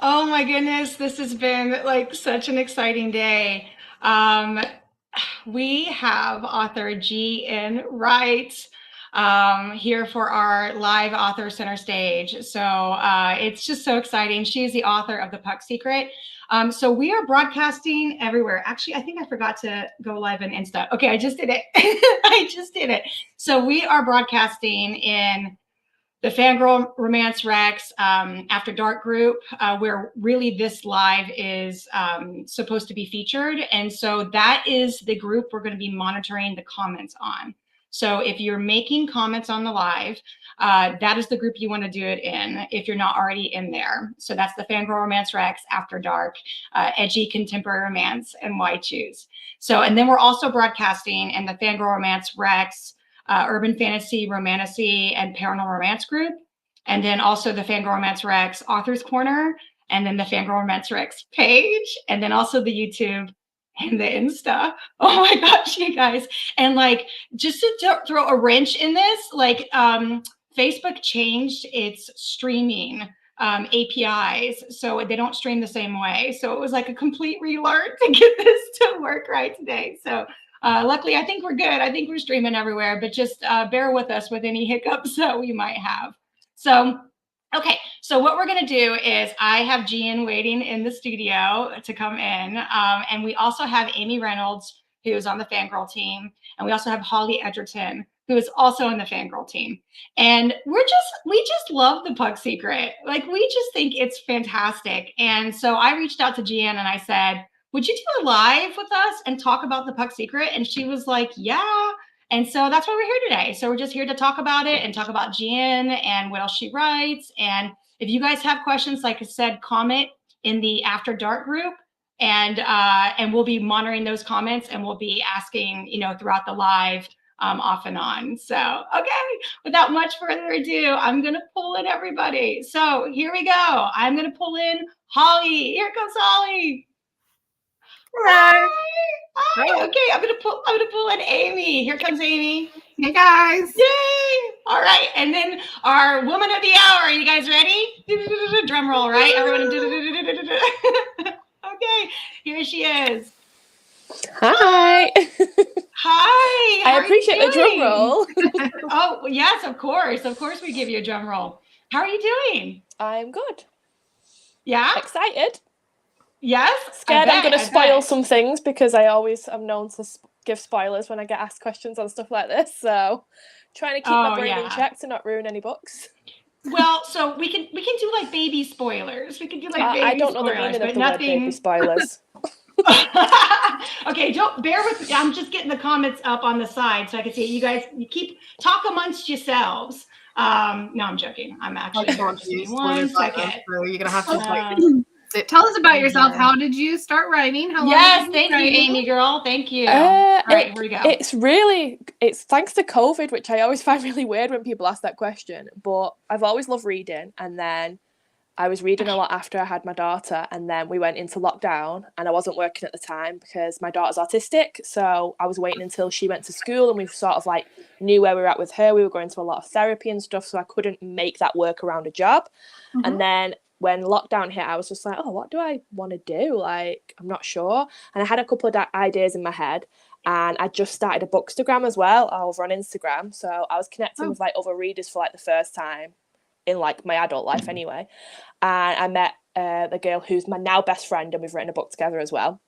Oh my goodness, this has been like such an exciting day. Um, we have author GN Wright here for our live author center stage. So it's just so exciting. She's the author of The Puck Secret. So we are broadcasting everywhere. Actually, I think I forgot to go live on Insta. Okay, I just did it. I just did it. So we are broadcasting in the FanGrrrl Romance Rex After Dark group, where really this live is supposed to be featured. And so that is the group we're going to be monitoring the comments on. So if you're making comments on the live, that is the group you want to do it in if you're not already in there. So that's the FanGrrrl Romance Rex After Dark, Edgy Contemporary Romance, and Why Choose. So, and then we're also broadcasting in the FanGrrrl Romance Rex Urban Fantasy, Romantasy, and Paranormal Romance group. And then also the FanGrrrl Romance Rex Authors Corner, and then the FanGrrrl Romance Rex page, and then also the YouTube and the Insta. Oh my gosh, you guys. And like, just to throw a wrench in this, like Facebook changed its streaming APIs, so they don't stream the same way. So it was like a complete relearn to get this to work right today. So luckily, I think we're good. I think we're streaming everywhere, but just bear with us with any hiccups that we might have. So, okay. So what we're going to do is I have GN waiting in the studio to come in. And we also have Amy Reynolds, who is on the FanGrrrl team. And we also have Holly Edgerton, who is also on the FanGrrrl team. And we just love The Puck Secret. Like, we just think it's fantastic. And so I reached out to GN and I said, would you do a live with us and talk about The Puck Secret? And she was like, yeah. And so that's why we're here today. So we're just here to talk about it and talk about GN and what else she writes. And if you guys have questions, like I said, comment in the After Dark group, and we'll be monitoring those comments, and we'll be asking, throughout the live off and on. So, okay, without much further ado, I'm going to pull in everybody. So here we go. I'm going to pull in Holly. Here comes Holly. Hi. Hi. Okay, I'm gonna pull in Amy. Here comes Amy. Hey guys. Yay! All right, and then our woman of the hour. Are you guys ready? Drum roll, right? Everyone. Okay, here she is. Hi. Hi. I appreciate the drum roll. Oh yes, of course. Of course, we give you a drum roll. How are you doing? I'm good. Yeah. Excited. Yes. Scared I'm going to spoil some things because I always am known to give spoilers when I get asked questions on stuff like this. So trying to keep my brain in check to not ruin any books. Well, so we can do like baby spoilers. We can do like baby I don't know spoilers, the meaning of the nothing... word baby spoilers. Okay, don't bear with me. I'm just getting the comments up on the side so I can see it. You guys, you keep talk amongst yourselves. No, I'm joking. I'm actually one second. So you're gonna have to tell us about yourself. How did you start writing? Yes, thank you, Amy girl. Thank you. All right, here we go. It's thanks to COVID, which I always find really weird when people ask that question. But I've always loved reading, and then I was reading a lot after I had my daughter, and then we went into lockdown, and I wasn't working at the time because my daughter's autistic. So I was waiting until she went to school, and we sort of like knew where we were at with her. We were going to a lot of therapy and stuff, so I couldn't make that work around a job. Mm-hmm. And then when lockdown hit, I was just like, oh, what do I want to do? Like, I'm not sure. And I had a couple of ideas in my head, and I just started a bookstagram as well over on Instagram. So I was connecting with like other readers for like the first time in like my adult life anyway. And I met the girl who's my now best friend, and we've written a book together as well.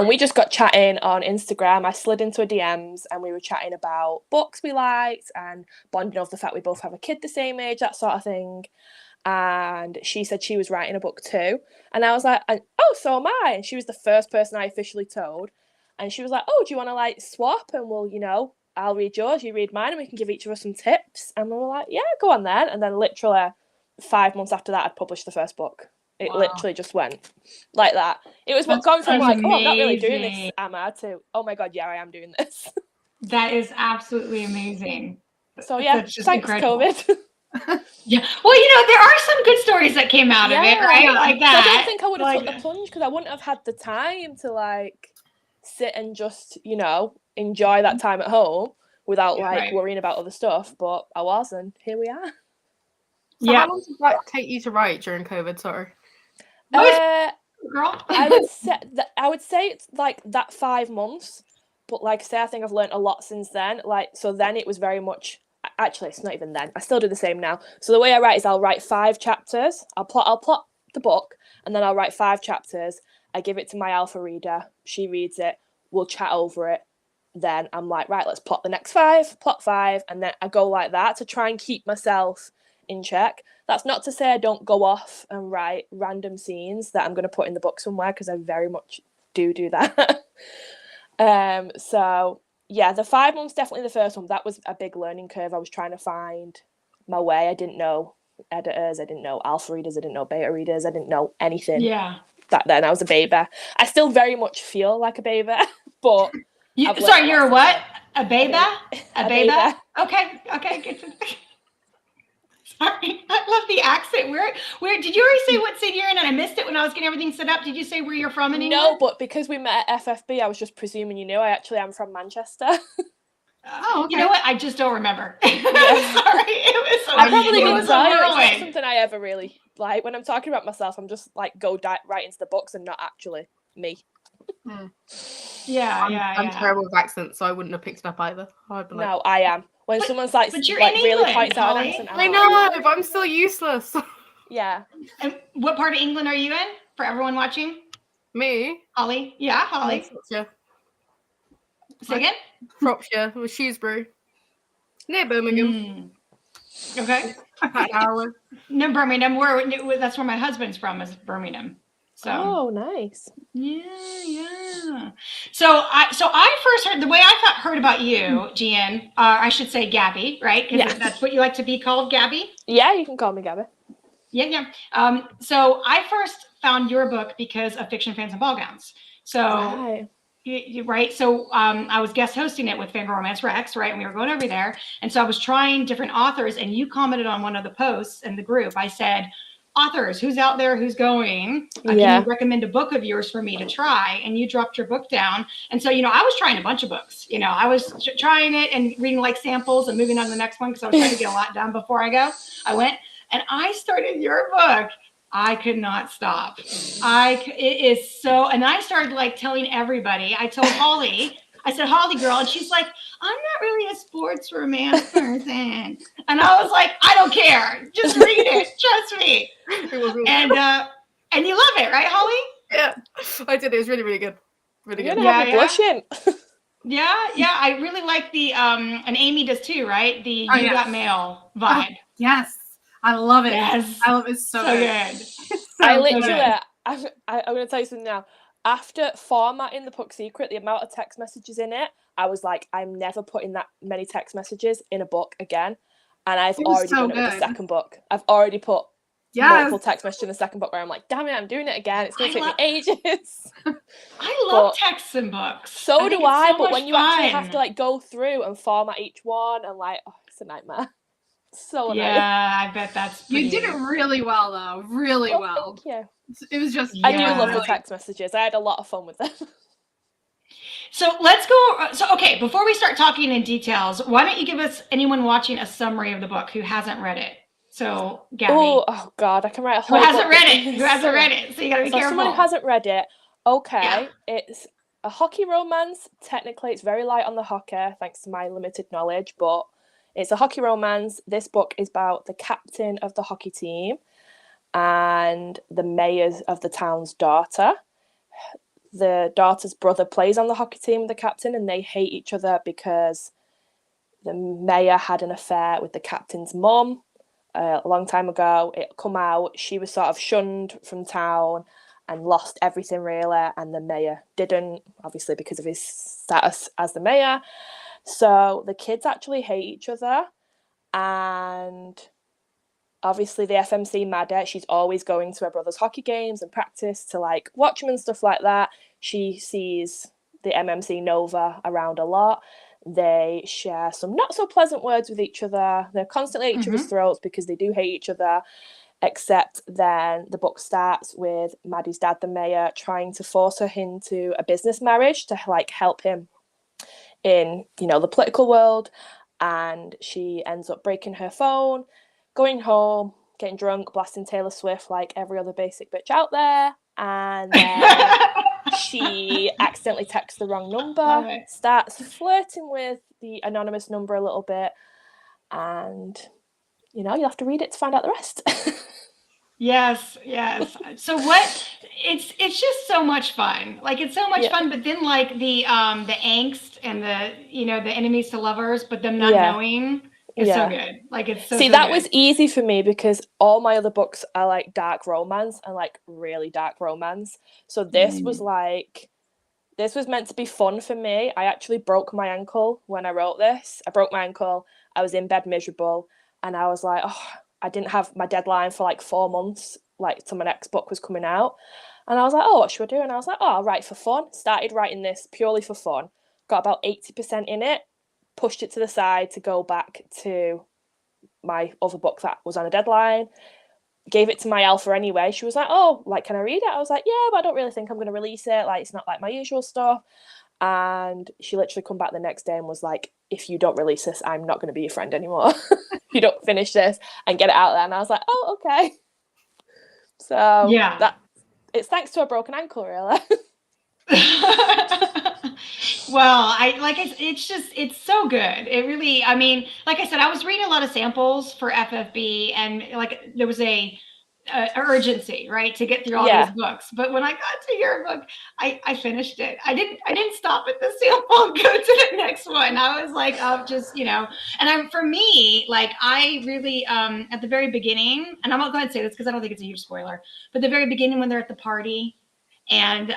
We just got chatting on Instagram. I slid into her DMs and we were chatting about books we liked and bonding over the fact we both have a kid the same age, that sort of thing. And she said she was writing a book too, and I was like, oh, so am I. And she was the first person I officially told, and she was like, oh, do you want to like swap, and we'll, I'll read yours, you read mine, and we can give each of us some tips. And we were like, yeah, go on then. And then literally 5 months after that, I'd published the first book. It literally just went like that. It was going from like, oh, I'm not really doing this, am I, to, oh my God, yeah, I am doing this. That is absolutely amazing. So yeah, thanks incredible. COVID. Yeah, well, there are some good stories that came out of it, right? Like that. So I don't think I would have took the plunge because I wouldn't have had the time to like sit and just, enjoy that time at home without worrying about other stuff. But I was, and here we are. So how long did it take you to write during COVID? Sorry. Girl. I would say it's like that 5 months, but like I say, I think I've learned a lot since then. Like, so then it was very much. Actually, it's not even then. I still do the same now. So the way I write is I'll write 5 chapters. I'll plot the book, and then I'll write 5 chapters. I give it to my alpha reader. She reads it. We'll chat over it. Then I'm like, right, let's plot the next 5, plot 5, and then I go like that to try and keep myself in check. That's not to say I don't go off and write random scenes that I'm going to put in the book somewhere, because I very much do that. So yeah, the 5 months, definitely the first one. That was a big learning curve. I was trying to find my way. I didn't know editors. I didn't know alpha readers. I didn't know beta readers. I didn't know anything. Yeah. Back then, I was a baby. I still very much feel like a baby, but sorry, you're a what? A baby? A baby? baby. Okay. Good. Sorry, I love the accent. Where did you already say what city you're in? And I missed it when I was getting everything set up. Did you say where you're from in England? No, but because we met at FFB, I was just presuming you knew. I actually am from Manchester. Oh, okay. You know what? I just don't remember. Sorry, it was. I probably wouldn't tell you. It's not whirlwind. something I ever really like. When I'm talking about myself, I'm just like go right into the books and not actually me. Yeah, I'm terrible with accents, so I wouldn't have picked it up either. I'd be like, No, I am. When someone's like but you're like in really England, points out an Holly. accent, I know, but I'm still useless. Yeah. And what part of England are you in? For everyone watching, Me? Holly. Yeah, Holly. Shropshire. Say again. Shropshire, with Shrewsbury, near Birmingham. Okay. About an hour. No, Birmingham. That's where my husband's from, is Birmingham. So. Oh, nice. Yeah. So I first heard, the way I heard about you, GN, I should say Gabby, right? Because that's what you like to be called, Gabby. Yeah, you can call me Gabby. Yeah. So I first found your book because of Fiction Fans and Ball Gowns. So. Right. Right. So I was guest hosting it with FanGrrrl Romance Rex, right? And we were going over there. And so I was trying different authors, and you commented on one of the posts in the group. I said, authors, who's out there, who's going? Can you recommend a book of yours for me to try? And you dropped your book down. And so, I was trying a bunch of books. I was trying it and reading like samples and moving on to the next one because I was trying to get a lot done before I went. And I started your book. I could not stop. It is so, and I started like telling everybody. I told Holly, I said, Holly girl, and she's like, I'm not really a sports romance person. And I was like, I don't care. Just read it. Trust me. And you love it, right, Holly? Yeah, I did. It was really, really good. Really good. Blushing. Yeah. I really like the, and Amy does too, right? The You Got Mail vibe. Oh, yes. I love it. Yes. I love it so good. I literally, I'm going to tell you something now. After formatting the Puck Secret, the amount of text messages in it, I was like, I'm never putting that many text messages in a book again. And I've already done it with the second book. I've already put multiple text messages in the second book where I'm like, damn it, I'm doing it again. It's going to take me ages. I love texts and books. So do I, but when you actually have to like go through and format each one and like, it's a nightmare. So annoying. Yeah, I bet that's pretty... You did it really well, though. Really well. Thank you. It was just... I do love the text messages. I had a lot of fun with them. So let's go... So, okay, before we start talking in details, why don't you give us, anyone watching, a summary of the book who hasn't read it? So, Gabby. Oh God, I can write a whole Who hasn't book. read it? Who hasn't read it? So you gotta be careful. Someone who hasn't read it, okay, it's a hockey romance. Technically, it's very light on the hockey, thanks to my limited knowledge, but it's a hockey romance. This book is about the captain of the hockey team and the mayor of the town's daughter. The daughter's brother plays on the hockey team with the captain, and they hate each other because the mayor had an affair with the captain's mum a long time ago. It come out, she was sort of shunned from town and lost everything really, and the mayor didn't, obviously because of his status as the mayor. So the kids actually hate each other, and obviously the FMC Maddie, she's always going to her brother's hockey games and practice to like watch them and stuff like that. She sees the MMC Nova around a lot. They share some not so pleasant words with each other. They're constantly at each other's throats because they do hate each other, except then the book starts with Maddie's dad, the mayor, trying to force her into a business marriage to like help him in, the political world. And she ends up breaking her phone, going home, getting drunk, blasting Taylor Swift like every other basic bitch out there. And then she accidentally texts the wrong number, starts flirting with the anonymous number a little bit, and you'll have to read it to find out the rest. Yes. So it's just so much fun. Like, it's so much fun, but then like the angst and the the enemies to lovers, but them not knowing is so good. Like, it's so that good. was easy for me because all my other books are like dark romance and like really dark romance. So this was meant to be fun for me. I actually broke my ankle when I wrote this. I broke my ankle. I was in bed miserable, and I was like, oh, I didn't have my deadline for like 4 months, like, till my next book was coming out. And I was like, oh, what should I do? And I was like, oh, I'll write for fun. Started writing this purely for fun. Got about 80% in it, pushed it to the side to go back to my other book that was on a deadline. Gave it to my alpha anyway. She was like, oh, like, can I read it? I was like, yeah, but I don't really think I'm going to release it. Like, it's not like my usual stuff. And she literally come back the next day and was like, if you don't release this, I'm not going to be your friend anymore. If you don't finish this and get it out there. And I was like, oh, okay. So it's thanks to a broken ankle, really. Well, it's so good. It really, I mean, like I said, I was reading a lot of samples for FFB, and like there was a urgency, right, to get through all these books. But when I got to your book, I finished it. I didn't stop at the sample and go to the next one. I was like, oh, just, and for me, like, I really, at the very beginning, and I'm not going to say this because I don't think it's a huge spoiler, but the very beginning when they're at the party, and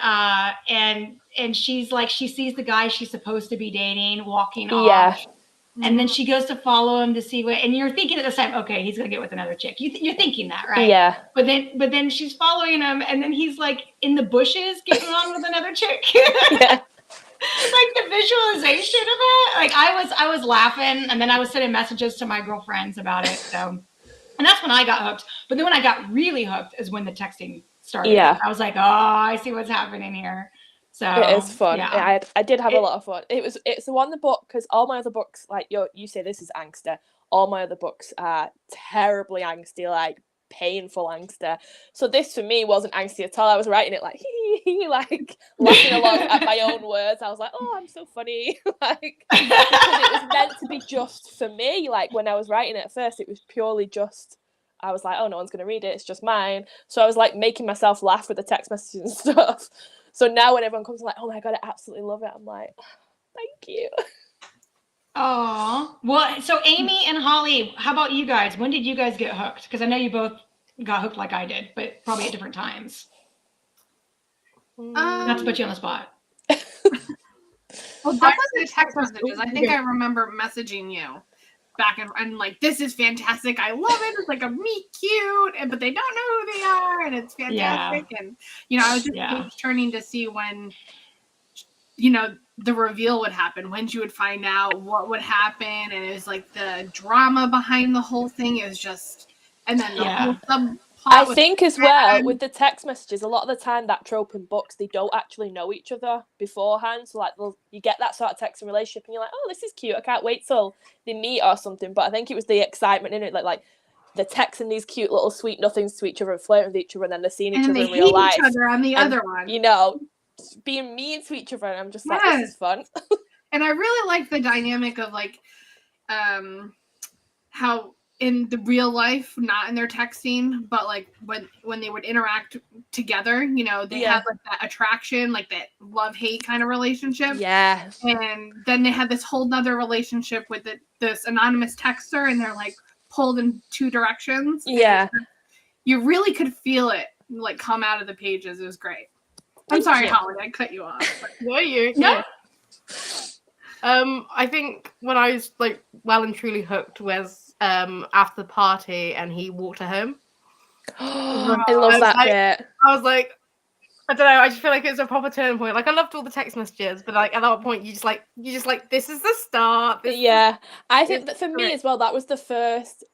she's like, she sees the guy she's supposed to be dating walking off. And then she goes to follow him to see what, and you're thinking at the time, okay, he's gonna get with another chick. You're thinking that, right? Yeah. But then she's following him, and then he's like in the bushes getting on with another chick. Yeah. Like, the visualization of it, like, I was laughing, and then I was sending messages to my girlfriends about it. So, and that's when I got hooked. But then when I got really hooked is when the texting started. Yeah. I was like, oh, I see what's happening here. So it is fun. Yeah. I did have a lot of fun. It's the one the book, because all my other books, like you say this is angsty. All my other books are terribly angsty, like painful angsty. So this for me wasn't angsty at all. I was writing it like like laughing along at my own words. I was like, oh, I'm so funny. Like, because it was meant to be just for me. Like, when I was writing it at first, it was purely just, I was like, oh, no one's gonna read it, it's just mine. So I was like making myself laugh with the text messages and stuff. So now when everyone comes like, oh my God, I absolutely love it, I'm like, thank you. Oh, well, so Amy and Holly, how about you guys? When did you guys get hooked? Because I know you both got hooked like I did, but probably at different times. Not to put you on the spot. Well, that was the text messages. I think I remember messaging you back and like, this is fantastic. I love it. It's like a meet cute, but they don't know who they are, and it's fantastic. Yeah. And I was just turning to see when, the reveal would happen, when you would find out what would happen, and it was like the drama behind the whole thing is just, and then the whole subplot. I think as well with the text messages, a lot of the time that trope in books, they don't actually know each other beforehand. So like you get that sort of texting relationship, and you're like, oh, this is cute. I can't wait till they meet or something. But I think it was the excitement in it, like the texting these cute little sweet nothings to each other and flirting with each other, and then they're seeing each other in real life. Each other on the other one, being mean to each other, and I'm just like, this is fun. And I really like the dynamic of like, how in the real life, not in their texting, but like when they would interact together, they had like that attraction, like that love-hate kind of relationship. Yeah. And then they had this whole nother relationship with this anonymous texter, and they're like pulled in two directions. Yeah. You really could feel it like come out of the pages. It was great. I'm sorry, Holly, I cut you off. No, you're okay. No. I think when I was like well and truly hooked was after the party and he walked her home. I love that bit. I was like, I don't know, I just feel like it's a proper turning point. Like, I loved all the text messages, but like at that point you just like this is the start. I think that for me as well, that was the first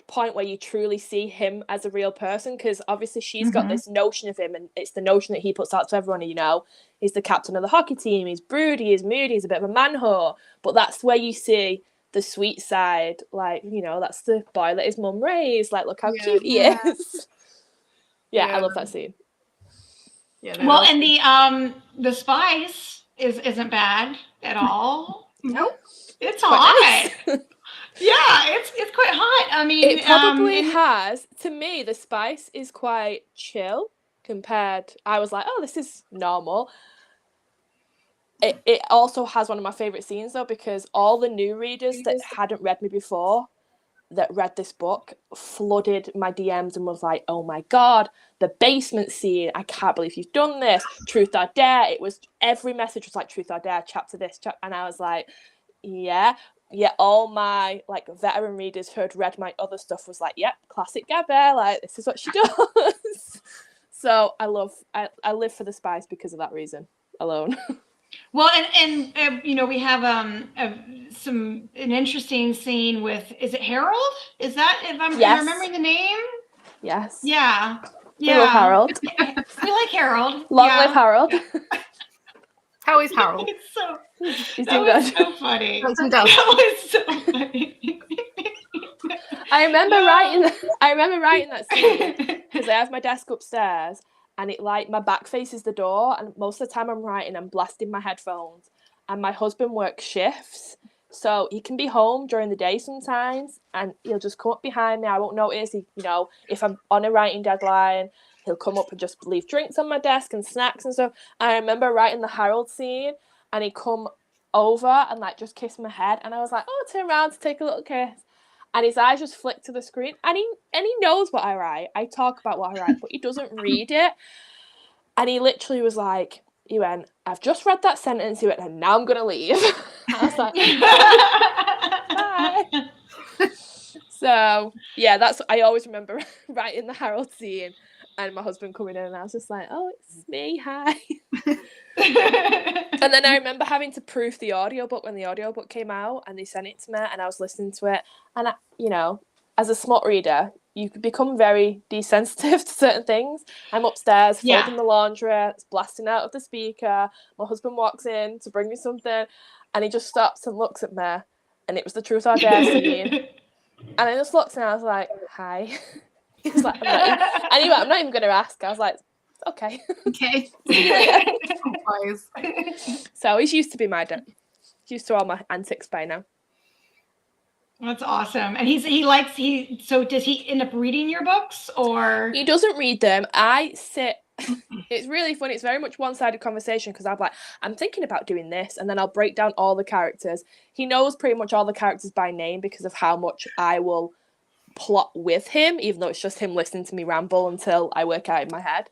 point where you truly see him as a real person, because obviously she's got this notion of him, and it's the notion that he puts out to everyone. He's the captain of the hockey team, he's broody, he's moody, he's a bit of a man-whore, but that's where you see the sweet side, like, you know, that's the boy that his mum raised, like, look how Yeah. cute he is. Yeah, I love that scene. Yeah, no, Well, and the spice isn't bad at all. Nope. It's Quite hot. nice. Yeah, it's quite hot. I mean, It probably has. To me, the spice is quite chill compared. I was like, oh, this is normal. It also has one of my favourite scenes, though, because all the new readers that hadn't read me before, that read this book, flooded my DMs and was like, oh my God, the basement scene, I can't believe you've done this. Truth or dare. It was, every message was like, truth or dare, chapter this, and I was like, yeah. All my like veteran readers who had read my other stuff was like, yep, classic Gabby, like, this is what she does. So I live for the spice because of that reason alone. Well, and you know, we have an interesting scene with, is it Harold? Is that, if I'm remembering the name? Yes. Yeah. We love Harold. We like Harold. Long live Harold. How is Harold? He's doing good. So funny. That was so funny. I remember writing that scene because I have my desk upstairs and it, like, my back faces the door, and most of the time I'm writing, I'm blasting my headphones, and my husband works shifts, so he can be home during the day sometimes, and he'll just come up behind me. I won't notice. You know, if I'm on a writing deadline, he'll come up and just leave drinks on my desk and snacks and stuff. I remember writing the Harold scene, and he come over and like just kiss my head, and I was like, oh, turn around to take a little kiss, and his eyes just flick to the screen, and he knows what I write. I talk about what I write, but he doesn't read it. And he literally was like, he went, I've just read that sentence, he went, and now I'm gonna leave. I was like, bye. So yeah, that's, I always remember writing the Harold scene and my husband coming in, and I was just like, oh, it's me, hi. And then I remember having to proof the audiobook when the audiobook came out, and they sent it to me, and I was listening to it, and I, you know, as a smut reader, you become very desensitive to certain things. I'm upstairs folding the laundry, it's blasting out of the speaker, my husband walks in to bring me something, and he just stops and looks at me, and it was the truth or dare scene, and I just looked and I was like, hi. He was like, I'm not even going to ask. I was like, okay. So he's used to be my dad. He's used to all my antics by now. That's awesome. And so does he end up reading your books, or? He doesn't read them. I sit. It's really funny. It's very much one-sided conversation, because I'm thinking about doing this, and then I'll break down all the characters. He knows pretty much all the characters by name because of how much I will plot with him, even though it's just him listening to me ramble until I work out in my head.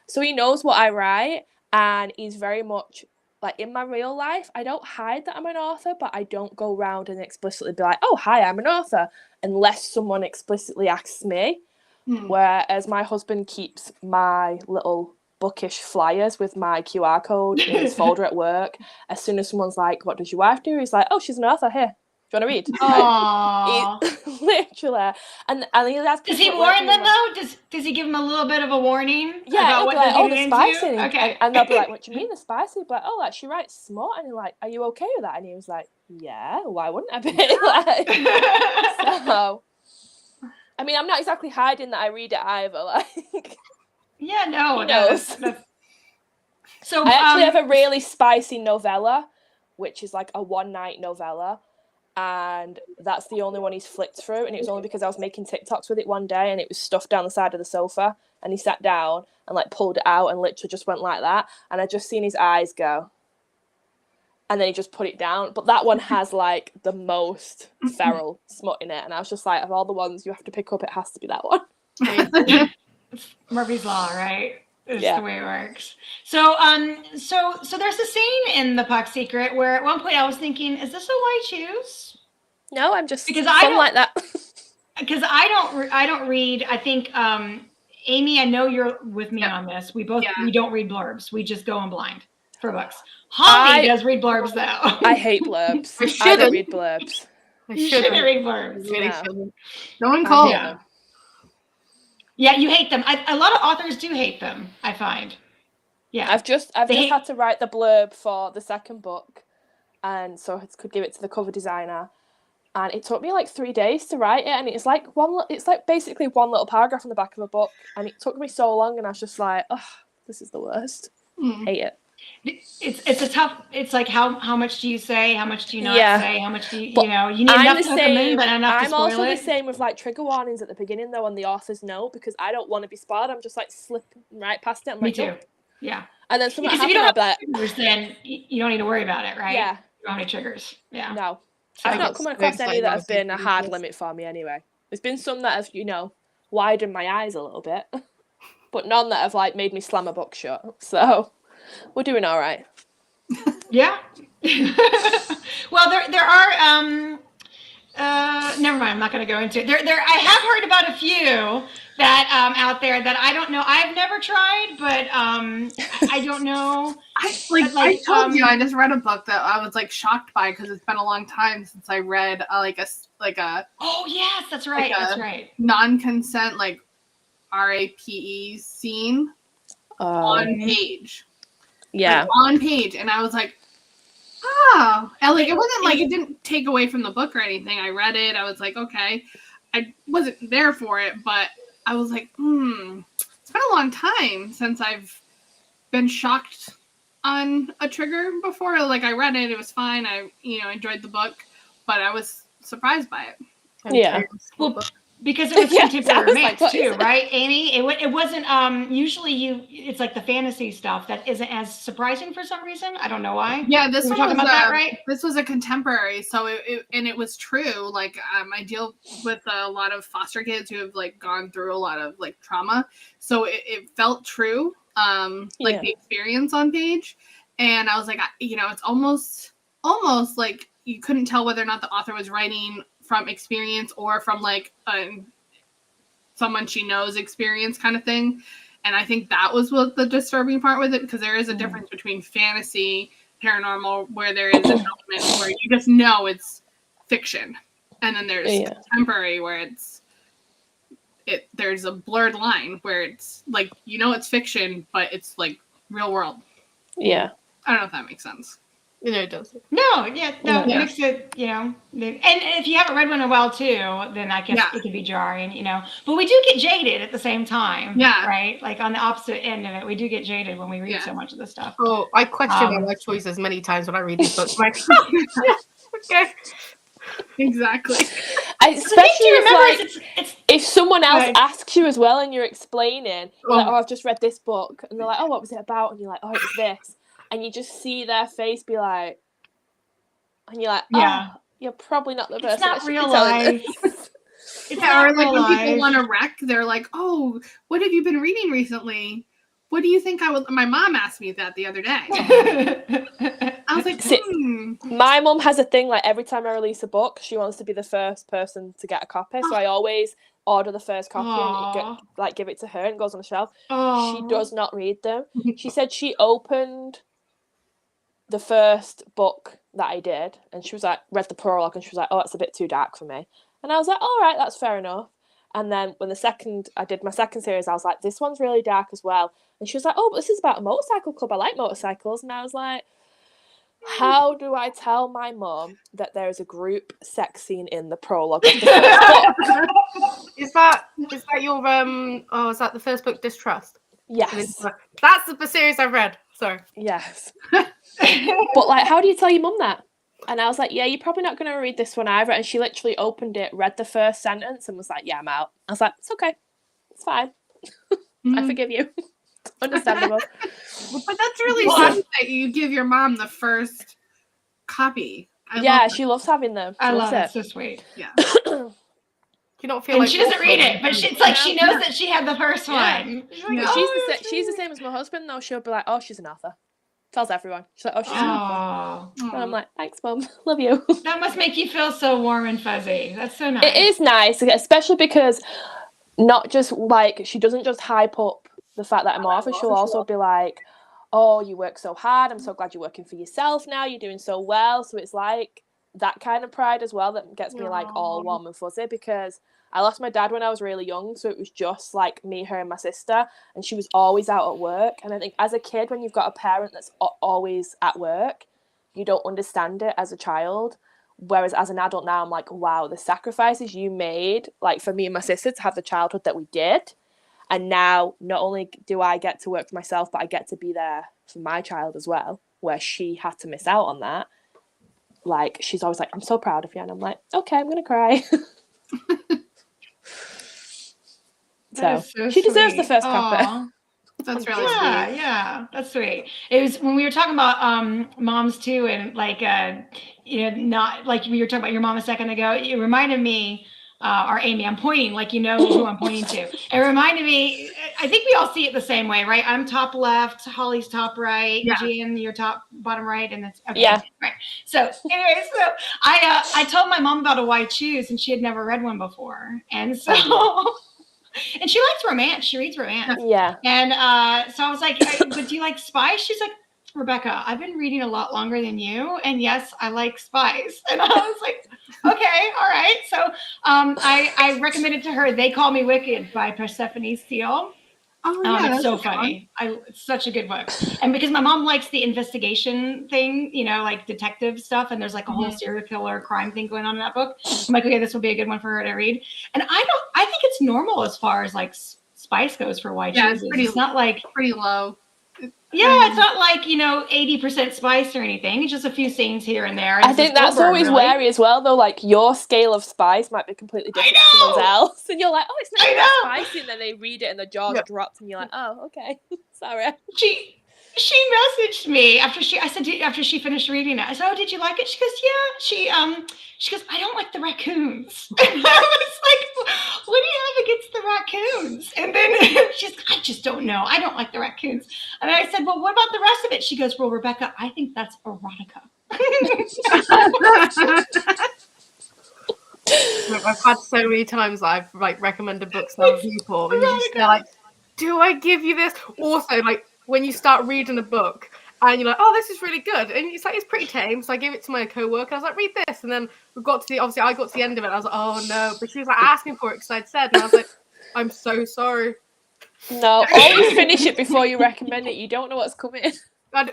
So he knows what I write, and he's very much like, in my real life, I don't hide that I'm an author, but I don't go around and explicitly be like, oh, hi, I'm an author, unless someone explicitly asks me. Whereas my husband keeps my little bookish flyers with my QR code in his folder at work. As soon as someone's like, what does your wife do? He's like, oh, she's an author, here. Do you want to read? Aww. Literally. And he has, does he warn them, though? Does he give them a little bit of a warning? Yeah, about what like, oh, the spicy. Okay. And they'll be like, what do you mean the spicy? But oh, like, she writes smart. And you're like, are you okay with that? And he was like, yeah, why wouldn't I be? Like, so, I mean, I'm not exactly hiding that I read it either. Like, yeah, no. He knows. So I actually have a really spicy novella, which is like a one-night novella. And that's the only one he's flicked through, and it was only because I was making TikToks with it one day, and it was stuffed down the side of the sofa, and he sat down and like pulled it out and literally just went like that, and I just seen his eyes go, and then he just put it down. But that one has like the most feral smut in it, and I was just like, of all the ones you have to pick up, it has to be that one. Murphy's Law, right? Is the way it works. So so there's a scene in The Puck Secret where at one point I was thinking, is this a white shoes? No, I'm just because something like that. Because I don't read. I think Amy, I know you're with me on this. We both we don't read blurbs. We just go in blind for books. Holly does read blurbs though. I hate blurbs. I don't read blurbs. You shouldn't read blurbs. No one calls them. Yeah, you hate them. A lot of authors do hate them, I find. Yeah. I've just had to write the blurb for the second book, and so I could give it to the cover designer. and it took me like 3 days to write it, and it's like basically one little paragraph on the back of a book, and it took me so long, and I was just like, oh, this is the worst. Hate it. It's a tough. It's like how much do you say? How much do you not say? How much do you you need enough to hook them in, but enough to spoil it. I'm also the same with like trigger warnings at the beginning though on the author's note, because I don't want to be spoiled. I'm just like slipping right past it. I'm Me like, too. Nope. Yeah. And then something because if you happened, don't I'd have triggers, then you don't need to worry about it, right? Yeah. You don't have any triggers. Yeah. No. So I've not come across any that have been a hard limit for me anyway. There's been some that have, widened my eyes a little bit, but none that have like made me slam a book shut. So we're doing all right. Yeah. Well, there are never mind. I'm not going to go into it. There. I have heard about a few that out there that I don't know. I've never tried, but I don't know. I told you, I just read a book that I was like shocked by because it's been a long time since I read a. Oh yes, that's right. That's right. Non-consent RAPE scene on page. Yeah. On page, and I was like, oh, and it wasn't like it didn't take away from the book or anything. I read it. I was like, okay. I wasn't there for it, but I was like, it's been a long time since I've been shocked on a trigger before. Like I read it, it was fine. I enjoyed the book, but I was surprised by it. Yeah. Well, because it was contemporary romance too, right, Amy? It wasn't usually it's like the fantasy stuff that isn't as surprising for some reason. I don't know why. Yeah, this we were one talking was about that, right? This was a contemporary, so it was true. Like I deal with a lot of foster kids who have like gone through a lot of like trauma, so it felt true. The experience on page, and I was like, it's almost like you couldn't tell whether or not the author was writing from experience or from like someone she knows experience kind of thing. And I think that was what the disturbing part with it, because there is a difference between fantasy, paranormal, where there is an element where you just know it's fiction, and then there's contemporary where there's a blurred line where it's like it's fiction but it's like real world. Yeah. I don't know if that makes sense. It does. No, it makes it, and if you haven't read one in a while too, then I guess it could be jarring, But we do get jaded at the same time, right? Like on the opposite end of it, we do get jaded when we read so much of this stuff. Oh, I question my life choices many times when I read these books. Okay. Exactly. Especially if someone else asks you as well and you're explaining, like, I've just read this book, and they're like, what was it about? And you're like, it was this. And you just see their face be like, and you're like, you're probably not the person. It's not real life. It's not real life. When people want to wreck, they're like, oh, what have you been reading recently? What do you think I would? My mom asked me that the other day. I was like, My mom has a thing, like every time I release a book, she wants to be the first person to get a copy. So I always order the first copy and give it to her, and it goes on the shelf. She does not read them. She said she opened the first book that I did, and she was like, read the prologue, and she was like, it's a bit too dark for me. And I was like, all right, that's fair enough. And then when I did my second series, I was like, this one's really dark as well. And she was like, but this is about a motorcycle club. I like motorcycles. And I was like, how do I tell my mum that there is a group sex scene in the prologue of the first book? Is that your is that the first book, Distrust? Yes. That's the series I've read. Sorry. Yes. But like, how do you tell your mum that? And I was like, you're probably not going to read this one either. And she literally opened it, read the first sentence, and was like, I'm out. I was like, it's okay. It's fine. I forgive you. Understandable. But that's really sweet that you give your mom the first copy. She loves having them. I love it. It's so sweet. Yeah. You don't feel like she doesn't read it, but it's like she knows that she had the first one. She's the same as my husband, though. She'll be like, she's an author. Tells everyone. She's like, she's an author. And I'm like, thanks, Mum. Love you. That must make you feel so warm and fuzzy. That's so nice. It is nice, especially because not just like, she doesn't just hype up the fact that I'm author. She'll also be like, you work so hard. I'm so glad you're working for yourself now. You're doing so well. So it's like that kind of pride as well that gets me like all warm and fuzzy, because I lost my dad when I was really young, so it was just like me, her, and my sister, and she was always out at work. And I think as a kid, when you've got a parent that's always at work, you don't understand it as a child. Whereas as an adult now, I'm like, wow, the sacrifices you made, like for me and my sister to have the childhood that we did. And now not only do I get to work for myself, but I get to be there for my child as well, where she had to miss out on that. Like, she's always like, I'm so proud of you. And I'm like, okay, I'm going to cry. so she deserves the first copper. That's really sweet. Yeah, that's sweet. It was when we were talking about moms too, and like not like we were talking about your mom a second ago. It reminded me, or Amy, I'm pointing like you know who I'm pointing to. It reminded me. I think we all see it the same way, right? I'm top left, Holly's top right, GN, you're top bottom right, and it's okay. Yeah. Right. So anyway, so I told my mom about a Why Choose, and she had never read one before, and so. And she likes romance. She reads romance. Yeah. And so I was like, but do you like spies? She's like, Rebecca, I've been reading a lot longer than you. And yes, I like spies. And I was like, okay, all right. So I recommended to her They Call Me Wicked by Persephone Steele. Oh, yeah, it's so funny. It's such a good book. And because my mom likes the investigation thing, you know, like detective stuff, and there's like a whole serial killer crime thing going on in that book. I'm like, okay, this will be a good one for her to read. And I think it's normal as far as like spice goes for Why Choose. It's not like pretty low. Yeah, it's not like, 80% spice or anything. It's just a few scenes here and there. I think that's always wary as well, though. Like, your scale of spice might be completely different to someone else. And you're like, oh, it's not even spicy. And then they read it and the jaw drops and you're like, oh, okay. Sorry. She messaged me after she finished reading it. I said, oh, did you like it? She goes, yeah. She goes, I don't like the raccoons. And I was like, what do you have against the raccoons? And then she's, I just don't know. I don't like the raccoons. And I said, well, what about the rest of it? She goes, well, Rebecca, I think that's erotica. I've had so many times I've like recommended books to other people, and they're like, do I give you this? Also, like, when you start reading a book and you're like, oh, this is really good. And it's like, it's pretty tame. So I gave it to my co-worker. I was like, read this. And then I got to the end of it. And I was like, oh no. But she was like asking for it because I'd said, and I was like, I'm so sorry. No, always finish it before you recommend it. You don't know what's coming.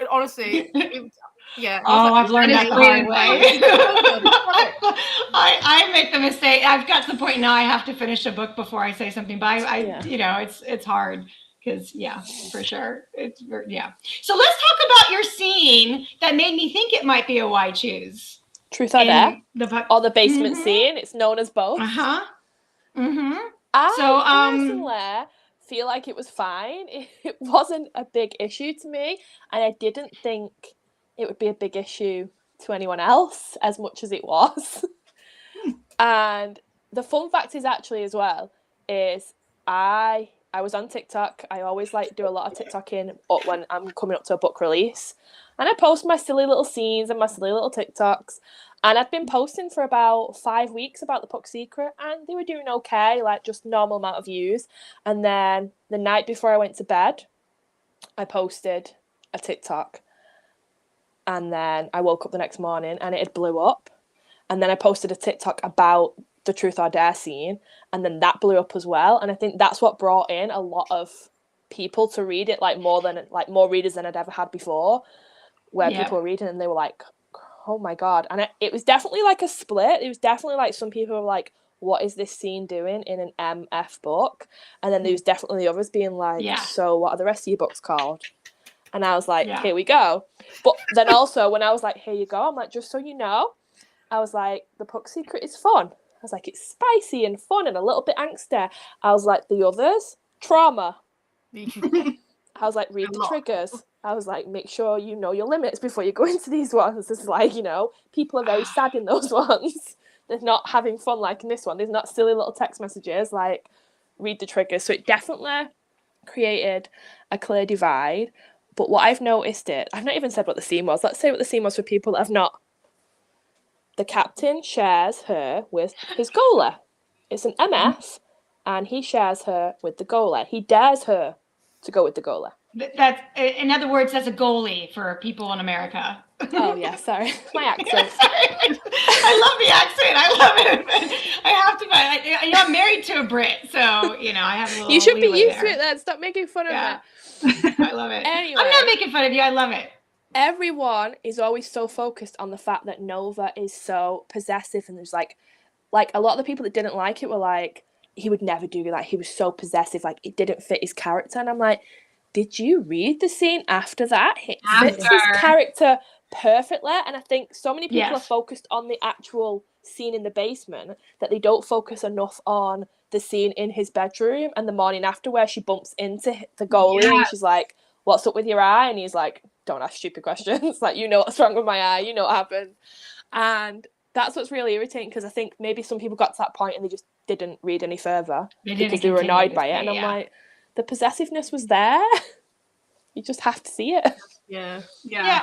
Honestly, yeah. Oh, I've learned that the hard way. I make the mistake. I've got to the point now I have to finish a book before I say something. But it's hard. Because for sure. So let's talk about your scene that made me think it might be a Why Choose. Truth or Dare, or the basement scene. It's known as both. I personally feel like it was fine. It wasn't a big issue to me, and I didn't think it would be a big issue to anyone else as much as it was. And the fun fact is actually as well is I was on TikTok. I always do a lot of TikToking when I'm coming up to a book release. And I post my silly little scenes and my silly little TikToks. And I'd been posting for about 5 weeks about the Puck Secret, and they were doing okay, like just normal amount of views. And then the night before I went to bed, I posted a TikTok. And then I woke up the next morning and it had blew up. And then I posted a TikTok about the Truth or Dare scene, and then that blew up as well. And I think that's what brought in a lot of people to read it, more readers than I'd ever had before, where people were reading and they were like, oh my god. And it was definitely like a split. It was definitely like some people were like, what is this scene doing in an MF book? And then there was definitely the others being like, so what are the rest of your books called? And I was like, here we go. But then also when I was like, here you go, I'm like, just so you know, I was like, the Puck Secret is fun. I was like, it's spicy and fun and a little bit angsty. I was like, the others, trauma. I was like, read the triggers. I was like, make sure you know your limits before you go into these ones. It's like, people are very sad in those ones. They're not having fun like in this one. There's not silly little text messages, like, read the triggers. So it definitely created a clear divide. But what I've noticed I've not even said what the scene was. Let's say what the scene was for people that have not. The captain shares her with his goalie. It's an MF, and he shares her with the goalie. He dares her to go with the goalie. That's, in other words, that's a goalie for people in America. Oh, yeah, sorry. My accent. I love the accent. I love it. I have to, I'm married to a Brit, so, I have a little You should be used there. to it then. Stop making fun of me. I love it. Anyway. I'm not making fun of you. I love it. everyone is always so focused on the fact that Nova is so possessive, and there's like a lot of the people that didn't like it were like, he would never do that. He was so possessive, like it didn't fit his character. And I'm like, did you read the scene after that? It fits his character perfectly. And I think so many people are focused on the actual scene in the basement that they don't focus enough on the scene in his bedroom and the morning after, where she bumps into the goalie and she's like, what's up with your eye? And he's like, don't ask stupid questions. Like, you know what's wrong with my eye, you know what happened. And that's what's really irritating, because I think maybe some people got to that point and they just didn't read any further because they were annoyed by it. And I'm like, the possessiveness was there. You just have to see it. Yeah.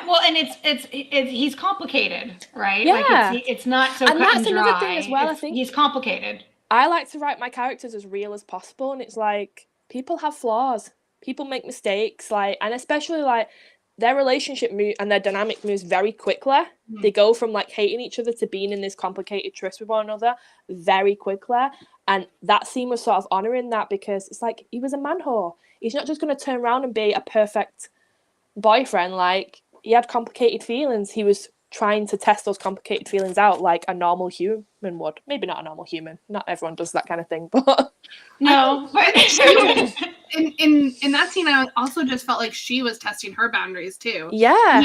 Well, and it's he's complicated, right? Yeah. Like it's not so. And cut that's and dry. Another thing as well. I think he's complicated. I like to write my characters as real as possible, and it's like people have flaws, people make mistakes, like, and especially like their relationship and their dynamic moves very quickly. They go from like hating each other to being in this complicated tryst with one another very quickly. And that scene was sort of honouring that, because it's like, he was a man whore. He's not just going to turn around and be a perfect boyfriend. Like, he had complicated feelings. He was trying to test those complicated feelings out like a normal human would. Maybe not a normal human. Not everyone does that kind of thing, but no. in that scene, I also just felt like she was testing her boundaries too. Yeah.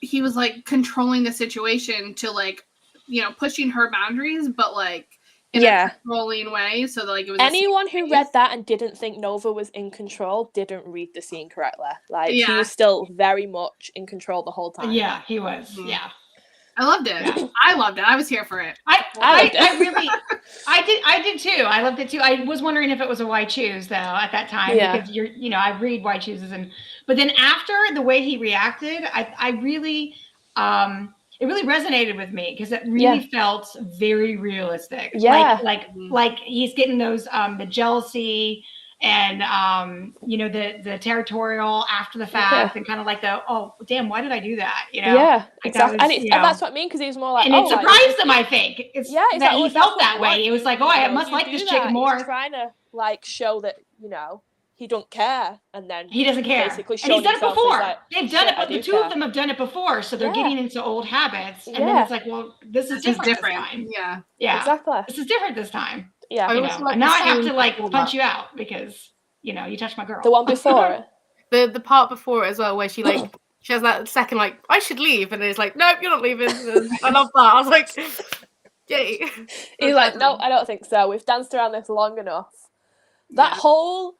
He was like controlling the situation to like, you know, pushing her boundaries, but like in a controlling way. So that, like, it was anyone who read that and didn't think Nova was in control didn't read the scene correctly. Like, he was still very much in control the whole time. Yeah, he was. Yeah. I loved it. Yeah. I loved it. I was here for it. I did too. I loved it too. I was wondering if it was a why choose though at that time, because I read why chooses, but then after the way he reacted, I really, it really resonated with me, because it really felt very realistic. Yeah. Like he's getting those, the jealousy and, the territorial after the fact, and kind of like oh, damn, why did I do that? You know? Yeah, exactly. And that's what I mean, because he was more like, and it surprised him, I think. That he felt that way. He was like, I must like this chick more. He's trying to like show that, he don't care, and then he doesn't care. Basically, and he's done it before. Like, they've done it, but the two of them have done it before, so they're getting into old habits. And then it's like, well, this is different this time. Yeah, exactly. This is different this time. Yeah, and now I have to like punch you out because you touched my girl. The one before it. the part before it as well, where she like she has that second like, I should leave, and it's like, nope, you're not leaving. I love that. I was like, yay. He's like, no, I don't think so. We've danced around this long enough. That whole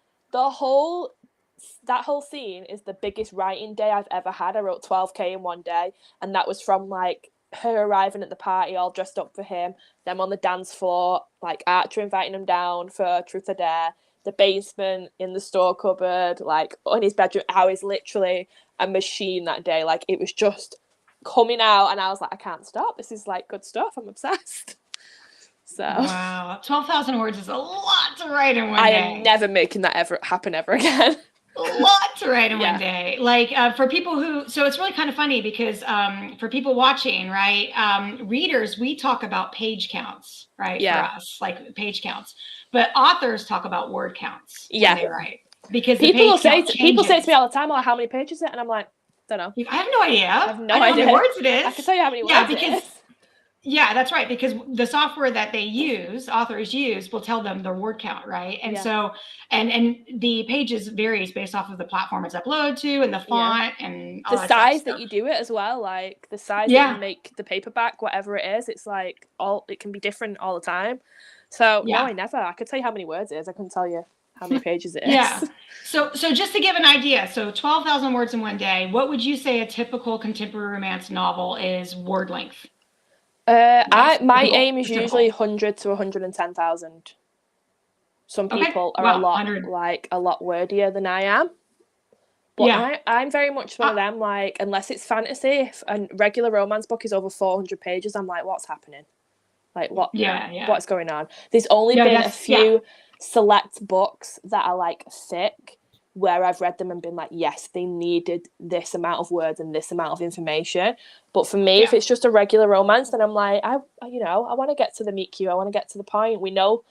scene is the biggest writing day I've ever had. I wrote 12K in one day, and that was from like her arriving at the party all dressed up for him, them on the dance floor, like Archer inviting him down for Truth or Dare, the basement, in the store cupboard, like in his bedroom. I was literally a machine that day. Like, it was just coming out, and I was like, I can't stop. This is like good stuff. I'm obsessed. So wow, 12,000 words is a lot to write in one day. I am never making that happen ever again. A lot to write in one day. Like for people so it's really kind of funny because for people watching, right, readers, we talk about page counts, right? For us, like page counts, but authors talk about word counts when they write, because people say to me all the time, how many pages is it? And I'm like, don't know. I have no idea. I have no idea how many words it is. I can tell you how many words it is. Yeah, that's right. Because the software that authors use, will tell them their word count, right? And so, and the pages varies based off of the platform it's uploaded to, and the font, and all the size that you do it as well. Like the size that you make the paperback, whatever it is, it's like it can be different all the time. So no, I never. I could tell you how many words it is. I couldn't tell you how many pages it is. Yeah. So just to give an idea, so 12,000 words in one day. What would you say a typical contemporary romance novel is word length? My aim is usually 100 to 110,000. Some people are a lot wordier than I am. But I'm very much one of them, like, unless it's fantasy, if a regular romance book is over 400 pages, I'm like, what's happening? Like, what's going on? There's only been a few select books that are like thick, where I've read them and been like, yes, they needed this amount of words and this amount of information. But for me, if it's just a regular romance, then I'm like, I want to get to the meet cute. I want to get to the point. We know,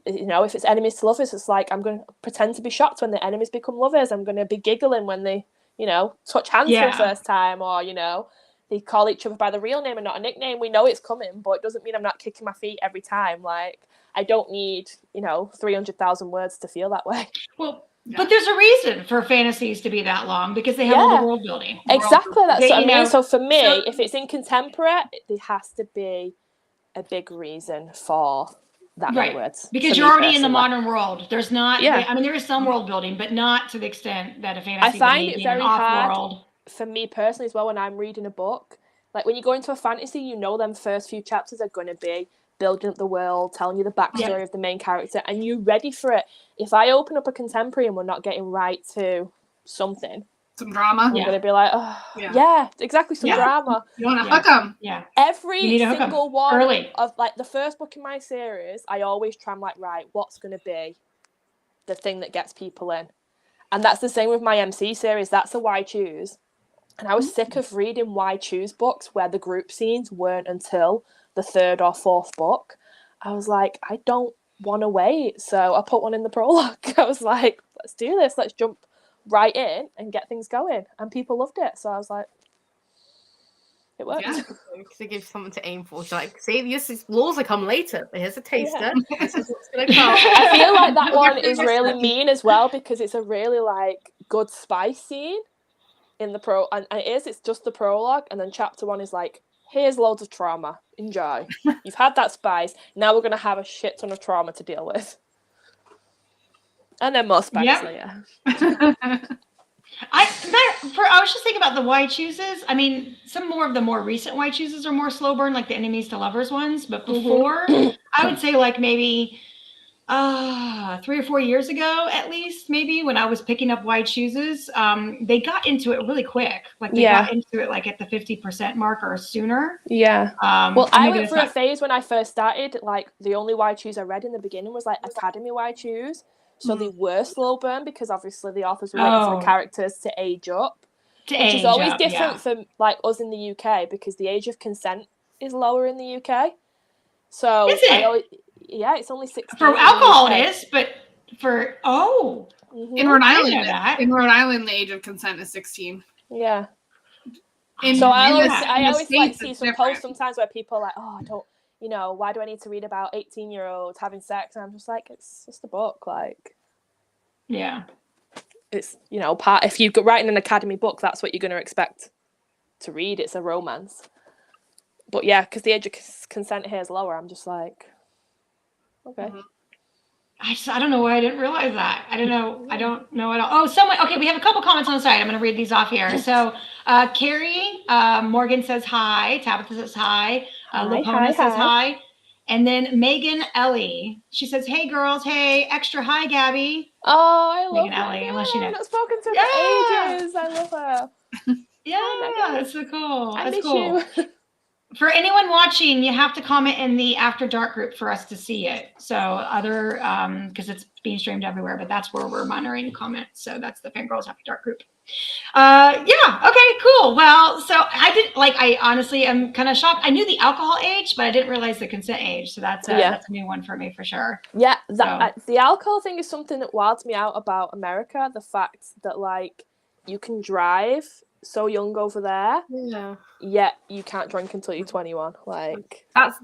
if it's enemies to lovers, it's like, I'm going to pretend to be shocked when the enemies become lovers. I'm going to be giggling when they you know, touch hands for the first time, or, you know, they call each other by the real name and not a nickname. We know it's coming, but it doesn't mean I'm not kicking my feet every time. Like, I don't need, you know, 300,000 words to feel that way. Well, but there's a reason for fantasies to be that long, because they have all the world building. Exactly, that's what I mean. So for me, if it's in contemporary, there has to be a big reason for that many words. Because you're already in the modern world. There's not, I mean, there is some world building, but not to the extent that a fantasy I find would it be very an hard off-world. for me personally as well when I'm reading a book. Like, when you go into a fantasy, you know them first few chapters are going to be building up the world, telling you the backstory of the main character, and you're ready for it. If I open up a contemporary and we're not getting right to something, some drama, I'm going to be like, oh, exactly, some drama. You want to hook them. Every single one of, like, the first book in my series, I always try, I'm like, right, what's going to be the thing that gets people in? And that's the same with my MC series. That's a Why Choose. And I was sick of reading Why Choose books where the group scenes weren't until the third or fourth book. I was like, I don't want to wait. So I put one in the prologue. I was like, let's do this. Let's jump right in and get things going. And people loved it. So I was like, it worked. Yeah, to give something to aim for. So, like, see, these laws will come later, but here's a taster. This is what's going to come. I feel like that one is really mean as well, because it's a really, like, good spice scene in the and it's just the prologue, and then chapter 1 is like, here's loads of trauma, enjoy. You've had that spice, now we're going to have a shit ton of trauma to deal with. And then more spice later. I was just thinking about the Why Chooses. I mean, some more of the more recent Why Chooses are more slow burn, like the enemies to lovers ones. But before, I would say like maybe 3 or 4 years ago, at least, maybe, when I was picking up Why Chooses, they got into it really quick. Like they got into it like at the 50% mark or sooner. Yeah. Well, I went through a phase when I first started. Like, the only Why Choose I read in the beginning was like Academy Why Choose. So they were slow burn because obviously the authors were waiting for the characters to age up. Which is always different for like us in the UK, because the age of consent is lower in the UK. So is it? It's only 16. For alcohol it is, but for in Rhode Island, the age of consent is 16. Yeah. So I always like see some posts sometimes where people are like, oh, I don't, you know, why do I need to read about 18-year-olds having sex? And I'm just like, it's just a book, like. Yeah. It's, you know, if you're writing an academy book, that's what you're going to expect to read. It's a romance. But yeah, because the age of consent here is lower, I'm just like, okay. I don't know why I didn't realize that. I don't know at all. Oh, okay, we have a couple comments on the side. I'm going to read these off here. So Carrie Morgan says hi. Tabitha says hi. Lopona says hi. And then Megan Ellie, she says, hey, girls. Hey, extra hi, Gabby. Oh, I love Megan Ellie, unless you know. I've not spoken to her for ages. I love her. Yeah, that's so cool. I miss you. For anyone watching, you have to comment in the After Dark group for us to see it. So because it's being streamed everywhere, but that's where we're monitoring comments. So that's the FanGrrrls After Dark group. Okay, cool. Well, so I honestly am kind of shocked. I knew the alcohol age, but I didn't realize the consent age. So that's a new one for me for sure. Yeah, the alcohol thing is something that wilds me out about America. The fact that like you can drive so young over there, yet you can't drink until you're 21. Like, that's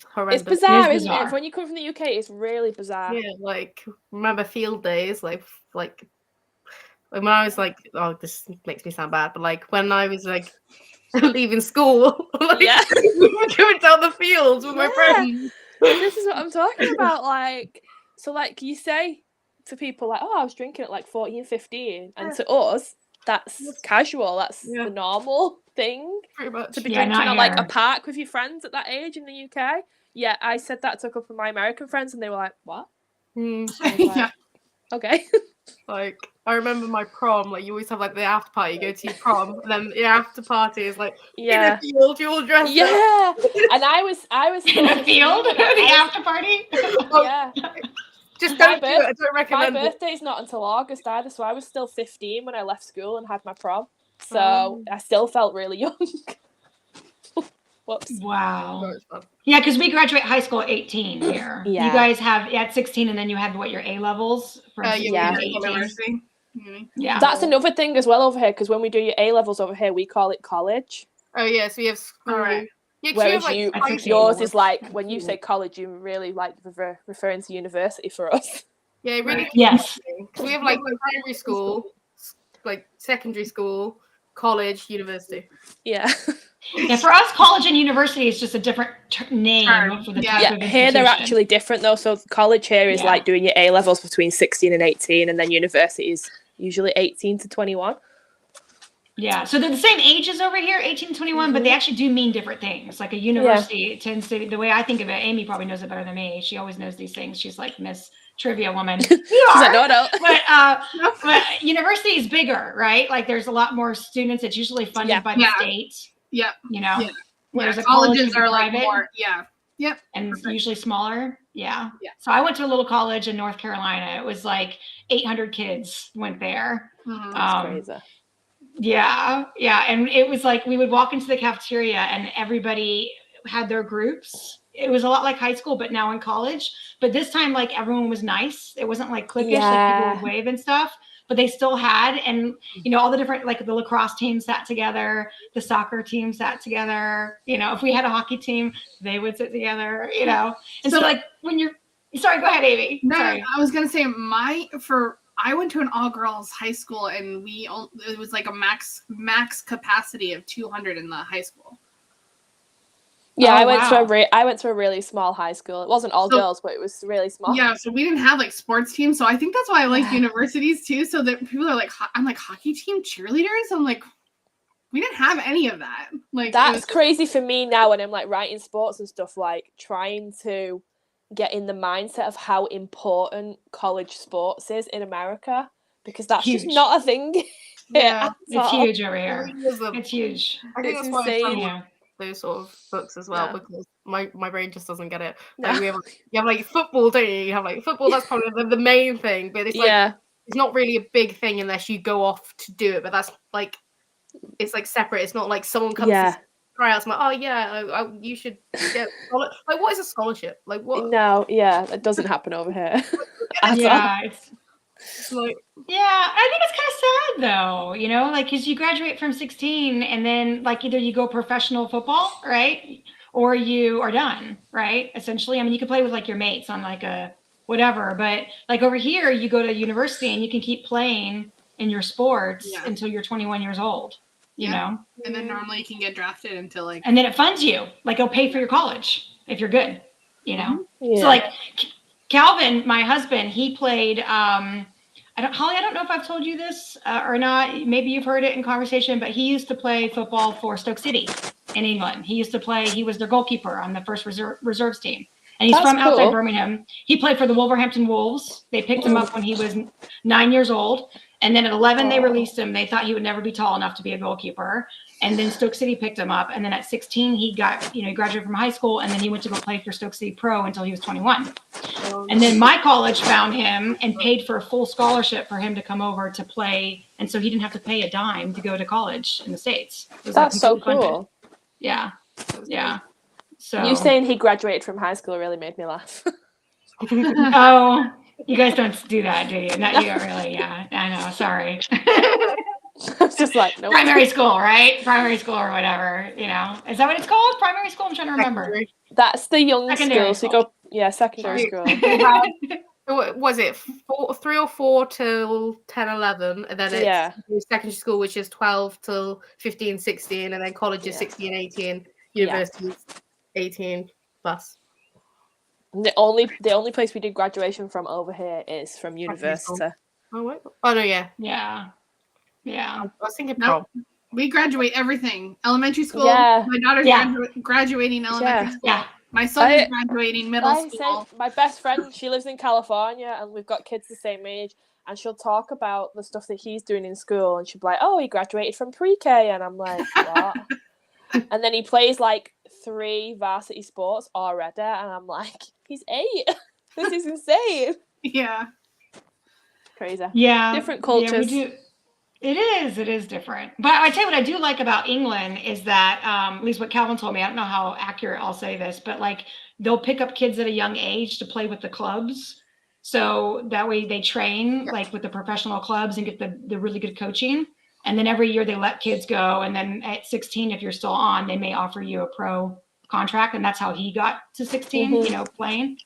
horrendous. It's bizarre, isn't it? When you come from the UK, it's really bizarre. Yeah, like remember field days, like when I was like, oh, this makes me sound bad, but like when I was like leaving school, like going down the fields with my friends. This is what I'm talking about. Like, so like you say to people like, oh, I was drinking at like 14, 15, and to us, that's casual. That's the normal thing. Pretty much. To be drinking at like a park with your friends at that age in the UK. Yeah, I said that to a couple of my American friends, and they were like, "What?" Like, okay. Like, I remember my prom. Like, you always have like the after party. You go to your prom, and then the after party is like in a field. You all dressed up. And I was in a field. The after party. Just don't do it. I don't recommend it. My birthday's not until August either, so I was still 15 when I left school and had my prom. So I still felt really young. Whoops. Wow. Yeah, because we graduate high school at 18 here. You guys have at 16, and then you have your A levels. University. Yeah. That's another thing as well over here, because when we do your A levels over here, we call it college. Oh yeah, so we have school. Right. Yeah, 'cause we Whereas have, like, high yours school. is like, when you say college, you really like referring to university for us. Yeah, really. Yes. So we have like primary school, like secondary school, college, university. Yeah. Yeah, for us, college and university is just a different name for the type of Here they're institution. actually different though. So college here is like doing your A levels between 16 and 18, and then university is usually 18 to 21. Yeah, so they're the same ages over here, 18 to 21, but they actually do mean different things. Like a university tends to, the way I think of it, Amy probably knows it better than me. She always knows these things. She's like Miss Trivia woman. She's like, no. But university is bigger, right? Like there's a lot more students. It's usually funded by the state. Yeah. You know? Whereas colleges are like more, and usually smaller. Yeah. So I went to a little college in North Carolina. It was like 800 kids went there. That's crazy. Yeah. And it was like we would walk into the cafeteria and everybody had their groups. It was a lot like high school, but now in college. But this time, like everyone was nice. It wasn't like cliquish, like people would wave and stuff. But they still had, and all the different, like the lacrosse team sat together, the soccer team sat together. If we had a hockey team, they would sit together. And so like when you're, sorry, go ahead, Amy. No, sorry. I was gonna say I went to an all-girls high school, and it was like a max capacity of 200 in the high school. Yeah, I went to a really small high school. It wasn't all girls, but it was really small. Yeah, so we didn't have like sports teams. So I think that's why I like universities too. So that people are like, I'm like, hockey team, cheerleaders. I'm like, we didn't have any of that. Like that's crazy for me now when I'm like writing sports and stuff, like trying to get in the mindset of how important college sports is in America, because that's just not a thing. Yeah, it's huge over here. It's huge. I think it's that's insane. why those sort of books as well, because my brain just doesn't get it. Like you have like football, don't you? You have like football. That's probably the main thing, but it's like it's not really a big thing unless you go off to do it. But that's like it's like separate. It's not like someone comes to tryouts. I'm like, you should get like what is a scholarship? Like what? No, it doesn't happen over here. It's like, I think it's kind of sad though, like because you graduate from 16 and then like either you go professional football, right, or you are done, right? Essentially, I mean, you can play with like your mates on like a whatever, but like over here, you go to university and you can keep playing in your sports until you're 21 years old, you know. And then normally you can get drafted until like, and then it funds you, like it'll pay for your college if you're good, So like Calvin, my husband, he played. Holly, I don't know if I've told you this or not. Maybe you've heard it in conversation, but he used to play football for Stoke City in England. He used to play. He was their goalkeeper on the first reserves team, and he's from outside Birmingham. He played for the Wolverhampton Wolves. They picked him up when he was 9 years old, and then at 11 they released him. They thought he would never be tall enough to be a goalkeeper. And then Stoke City picked him up. And then at 16, he graduated from high school. And then he went to go play for Stoke City Pro until he was 21. And then my college found him and paid for a full scholarship for him to come over to play. And so he didn't have to pay a dime to go to college in the States. That's so cool. Funded. Yeah. So you saying he graduated from high school really made me laugh. Oh, you guys don't do that, do you? Not you, really. Yeah, I know. Sorry. I was just like, nope. Primary school, right? Primary school or whatever, Is that what it's called? Primary school? I'm trying to remember. That's the young secondary school. So you go, secondary school. Was it 3 or 4 till 10, 11, and then it's secondary school, which is 12 till 15, 16, and then college is 16, 18, university is 18 plus. The only place we did graduation from over here is from university. Oh no, yeah. I was thinking prom. We graduate everything. Elementary school. Yeah. My daughter's graduating elementary school. Yeah. My son is graduating middle school. My best friend, she lives in California, and we've got kids the same age. And she'll talk about the stuff that he's doing in school, and she'll be like, "Oh, he graduated from pre-K," and I'm like, "What?" And then he plays like 3 varsity sports already, and I'm like, "He's 8. This is insane." Yeah. Crazy. Yeah. Different cultures. Yeah, it is different. But I tell you what I do like about England is that, at least what Calvin told me, I don't know how accurate I'll say this, but like they'll pick up kids at a young age to play with the clubs. So that way they train like with the professional clubs and get the really good coaching. And then every year they let kids go. And then at 16, if you're still on, they may offer you a pro contract. And that's how he got to 16, you know, playing.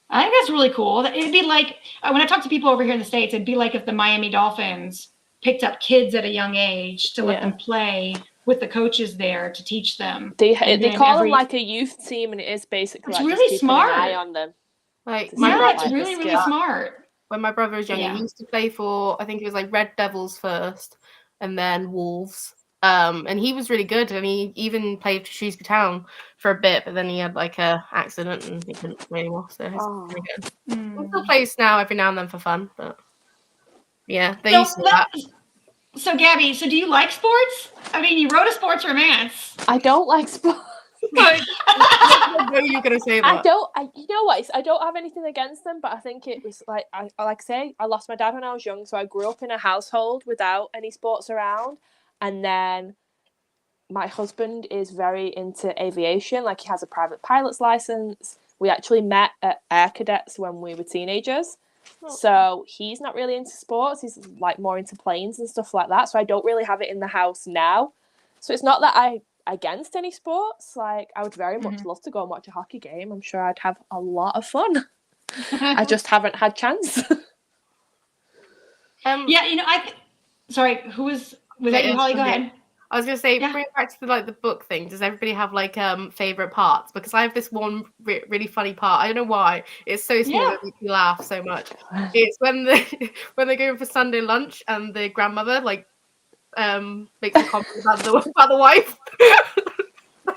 I think that's really cool. It'd be like, when I talk to people over here in the States, it'd be like if the Miami Dolphins picked up kids at a young age to let them play with the coaches there to teach them. They call them like a youth team, and it is basically it's like really just smart. Keeping an eye on them. Like it's really, really smart. When my brother was younger, he used to play for, I think it was like Red Devils first, and then Wolves. And he was really good, and he even played for Shrewsbury Town for a bit, but then he had like a accident and he couldn't play anymore. So he's really good. He still plays now every now and then for fun, but yeah, they used to do that. So Gabby, so do you like sports? I mean, you wrote a sports romance. I don't like sports. What are you gonna say that? You know what? I don't have anything against them, but I think it was like I lost my dad when I was young, so I grew up in a household without any sports around, and then my husband is very into aviation. Like he has a private pilot's license. We actually met at Air Cadets when we were teenagers. So he's not really into sports. He's like more into planes and stuff like that. So I don't really have it in the house now. So it's not that I'm against any sports. Like I would very much love to go and watch a hockey game. I'm sure I'd have a lot of fun. I just haven't had chance. Yeah, you know, sorry, was that you, Holly? Go ahead. I was gonna say, bring it back to the book thing. Does everybody have like favorite parts? Because I have this one really funny part. I don't know why. It's so small that makes me laugh so much. It's when they're going for Sunday lunch and the grandmother like makes a comment about the wife.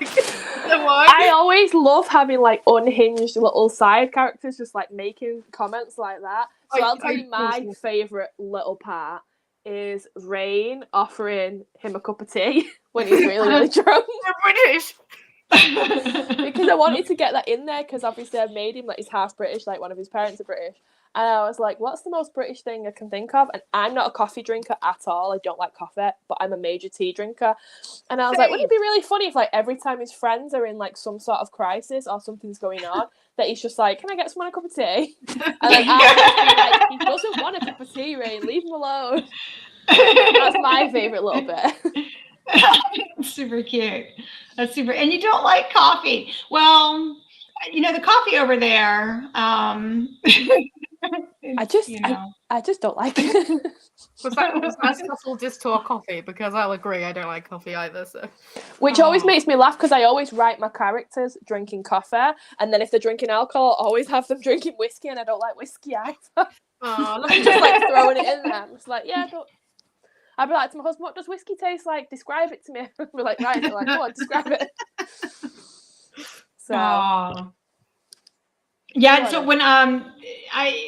I always love having like unhinged little side characters just like making comments like that. So I'll tell you my favorite little part is Rain offering him a cup of tea when he's really, really drunk. We're British. Because I wanted to get that in there because obviously I've made him like he's half British, like one of his parents are British. And I was like, what's the most British thing I can think of? And I'm not a coffee drinker at all. I don't like coffee, but I'm a major tea drinker. And I was like, wouldn't it be really funny if like every time his friends are in like some sort of crisis or something's going on, that he's just like, can I get someone a cup of tea? And then I was like, he doesn't want a cup of tea, Rain. Leave him alone. That's my favourite little bit. Super cute. That's super. And you don't like coffee. Well, you know, the coffee over there, I just don't like it. Was that subtle diss to our coffee? Because I'll agree, I don't like coffee either. So, which always makes me laugh because I always write my characters drinking coffee, and then if they're drinking alcohol, I always have them drinking whiskey, and I don't like whiskey either. I'm just like throwing it in there. I'm just like, yeah, I'd be like to my husband, what does whiskey taste like? Describe it to me. We're like, right. They're like, go on, describe it. So. Yeah, so when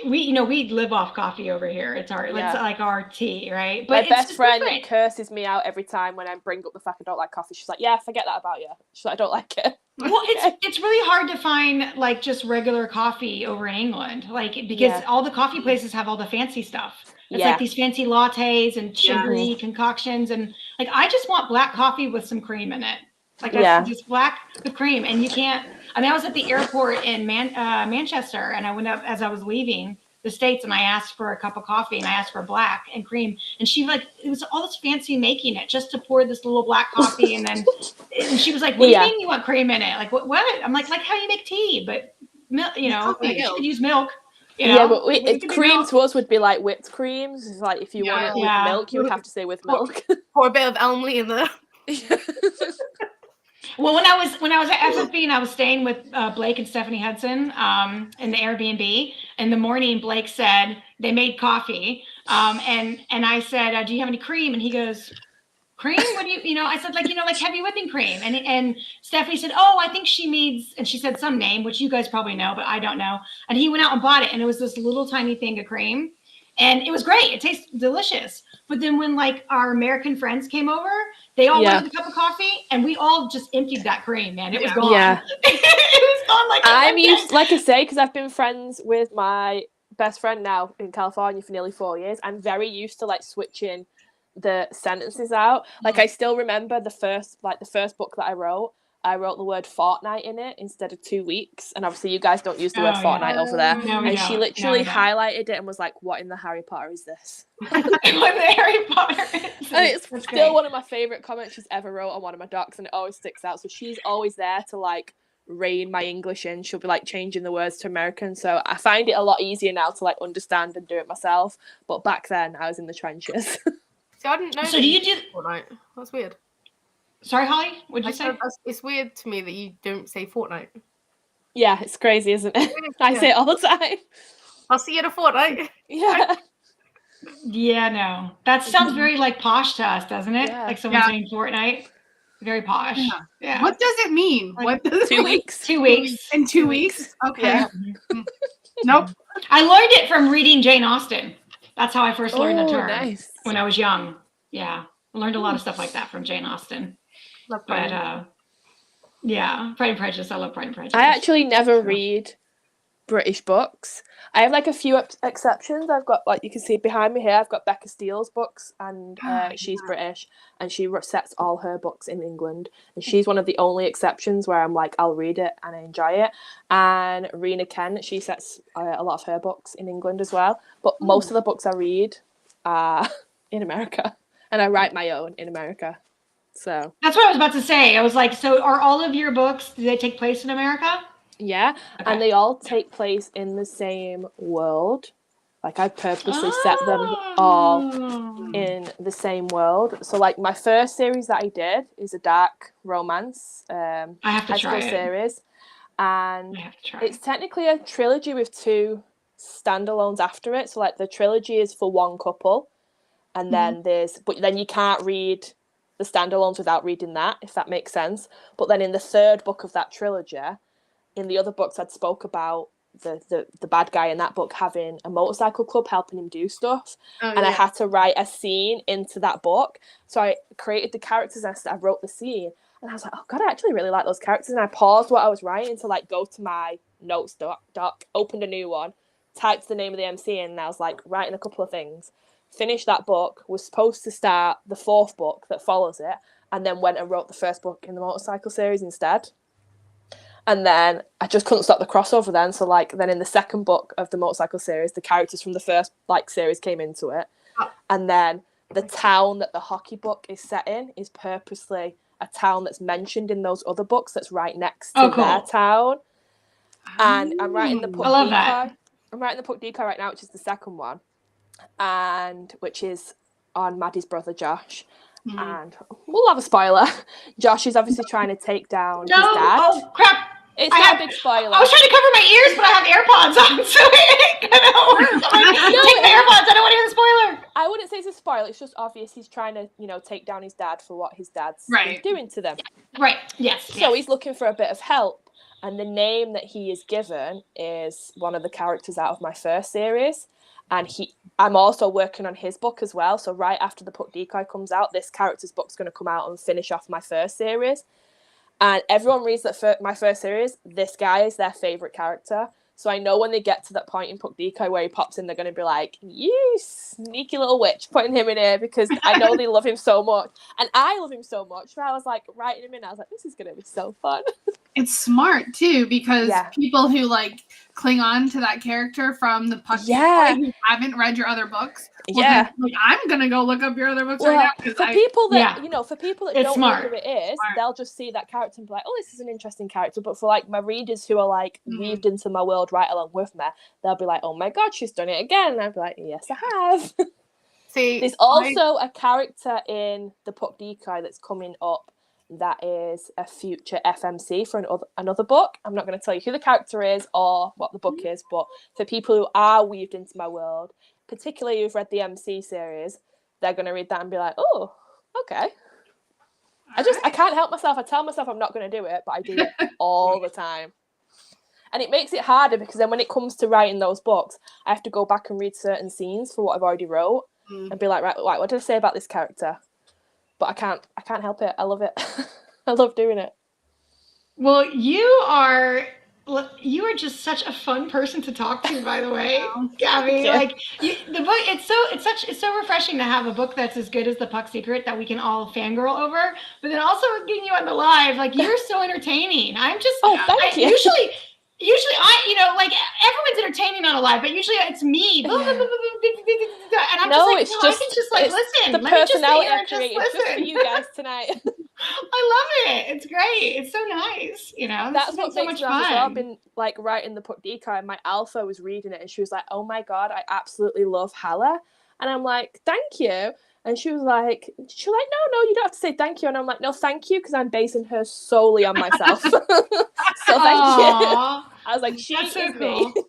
we live off coffee over here. It's like our tea, right? But my best friend curses me out every time when I bring up the fact I don't like coffee. She's like, "Yeah, forget that about you." She's like, "I don't like it." Well, it's really hard to find like just regular coffee over in England, like because all the coffee places have all the fancy stuff. It's like these fancy lattes and sugary concoctions, and like I just want black coffee with some cream in it. Like that's just black with cream, and you can't. I mean, I was at the airport in Manchester, and I went up as I was leaving the States, and I asked for a cup of coffee, and I asked for black and cream, and she it was all this fancy making it just to pour this little black coffee, and then and she was like, "What do you mean you want cream in it? Like what?" I'm like how you make tea, but milk, you should use milk. You know? Yeah, but cream to us would be like whipped creams. It's like if you want it with milk, you would have to say with milk. Pour a bit of Elmley in there. Well, when I was at FFB and I was staying with Blake and Stephanie Hudson in the Airbnb, in the morning Blake said they made coffee, and I said, "Do you have any cream?" And he goes, "Cream? What do you I said like heavy whipping cream, and Stephanie said, "Oh, I think she needs," and she said some name which you guys probably know, but I don't know. And he went out and bought it, and it was this little tiny thing of cream, and it was great. It tastes delicious. But then when like our American friends came over, they all wanted a cup of coffee, and we all just emptied that cream, man. It was gone. Yeah. It was gone like I'm used, like I say, because I've been friends with my best friend now in California for nearly 4 years. I'm very used to like switching the sentences out. Like I still remember the first book that I wrote. I wrote the word fortnight in it instead of 2 weeks. And obviously you guys don't use the word fortnight over there. No, and she literally highlighted it and was like, what in the Harry Potter is this? What in the Harry Potter is this? And it's still one of my favourite comments she's ever wrote on one of my docs, and it always sticks out. So she's always there to like rein my English in. She'll be like changing the words to American. So I find it a lot easier now to like understand and do it myself. But back then I was in the trenches. So I didn't know. So do you do fortnight? That's weird. Sorry, Holly? What'd you say? It's weird to me that you don't say fortnight. Yeah, it's crazy, isn't it? I say it all the time. I'll see you in a fortnight. Yeah. Yeah, no. That sounds very like posh to us, doesn't it? Yeah. Like someone saying fortnight. Very posh. Yeah. What does it mean? Like, what does 2 weeks? 2 weeks. In 2 weeks? Okay. Yeah. Nope. I learned it from reading Jane Austen. That's how I first learned the term Nice. when I was young. Yeah. I learned a lot of stuff like that from Jane Austen. But yeah, Pride and Prejudice. I love Pride and Prejudice. I actually never read British books. I have like a few exceptions. I've got, like you can see behind me here, I've got Becca Steele's books, and she's British, and she sets all her books in England, and she's one of the only exceptions where I'm like, I'll read it and I enjoy it. And Rena Kent, she sets a lot of her books in England as well, but most of the books I read are in America, and I write my own in America. So that's what I was about to say. I was like, so are all of your books, do they take place in America? Yeah, okay. And they all take place in the same world. Like I purposely set them all in the same world. So like my first series that I did is a dark romance I have to try it. series. And it's technically a trilogy with 2 standalones after it. So like the trilogy is for one couple, and then but then you can't read the standalones without reading that, if that makes sense. But then in the 3rd book of that trilogy, in the other books I'd spoke about the bad guy in that book having a motorcycle club helping him do stuff. I had to write a scene into that book. So I created the characters and I wrote the scene. And I was like, oh God, I actually really like those characters. And I paused what I was writing to like go to my notes doc, opened a new one, typed the name of the MC in, and I was like writing a couple of things. Finished that book, was supposed to start the 4th book that follows it, and then went and wrote the 1st book in the motorcycle series instead. And then I just couldn't stop the crossover then. So like then in the 2nd book of the motorcycle series, the characters from the 1st like series came into it. And then the town that the hockey book is set in is purposely a town that's mentioned in those other books that's right next to their town. And I'm writing the Puck Decoy. I'm writing the Puck Decoy right now, which is the 2nd one. And which is on Maddie's brother Josh. And we'll have a spoiler. Josh is obviously trying to take down his dad. Oh crap! It's not a big spoiler. I was trying to cover my ears, but I have AirPods on, so I ain't gonna take my AirPods. I don't want to hear the spoiler. I wouldn't say it's a spoiler. It's just obvious he's trying to, take down his dad for what his dad's been doing to them. Right. Yes. So he's looking for a bit of help, and the name that he is given is one of the characters out of my 1st series. And I'm also working on his book as well. So right after the Puck Decoy comes out, this character's book's going to come out and finish off my 1st series. And everyone reads that my 1st series, this guy is their favourite character. So I know when they get to that point in Puck Decoy where he pops in, they're going to be like, you sneaky little witch, putting him in here, because I know they love him so much. And I love him so much. So I was like writing him in. I was like, this is going to be so fun. It's smart too, because people who like cling on to that character from the Puck Decoy who haven't read your other books. Well, like, I'm going to go look up your other books right now. For people that, for people that don't know who it is, Smart. they'll just see that character and be like, oh, this is an interesting character. But for like my readers who are like weaved into my world right along with me, they'll be like, oh my God, she's done it again. And I'll be like, yes, I have. See, there's also a character in the Puck Decoy that's coming up that is a future FMC for another book. I'm not going to tell you who the character is or what the book is, but for people who are weaved into my world, particularly who've read the MC series, they're going to read that and be like, oh, okay. I can't help myself. I tell myself I'm not going to do it, but I do it all the time. And it makes it harder because then when it comes to writing those books, I have to go back and read certain scenes for what I've already wrote and be like, right, what did I say about this character? But I can't help it. I love it. I love doing it. Well, you are Look, you are just such a fun person to talk to, by the way, Oh, Gabby. you. Like the book, it's so refreshing to have a book that's as good as The Puck Secret that we can all fangirl over. But then also getting you on the live, like you're so entertaining. I'm just, thank you. Usually like everyone's entertaining on a live, but usually it's me. And I'm No, just like, I can just like listen. The Let me just sit personality here I and just created just for listen. you guys tonight. I love it. It's great. It's so nice. You know, That's what so makes much me laugh as well. I've fun. been like writing the Puck Deca, and my alpha was reading it, and she was like, "Oh my god, I absolutely love Hella," and I'm like, "Thank you." And she was like, "No, you don't have to say thank you." And I'm like, "No, thank you, because I'm basing her solely on myself." So thank you. I was like, "She That's so is cool. me."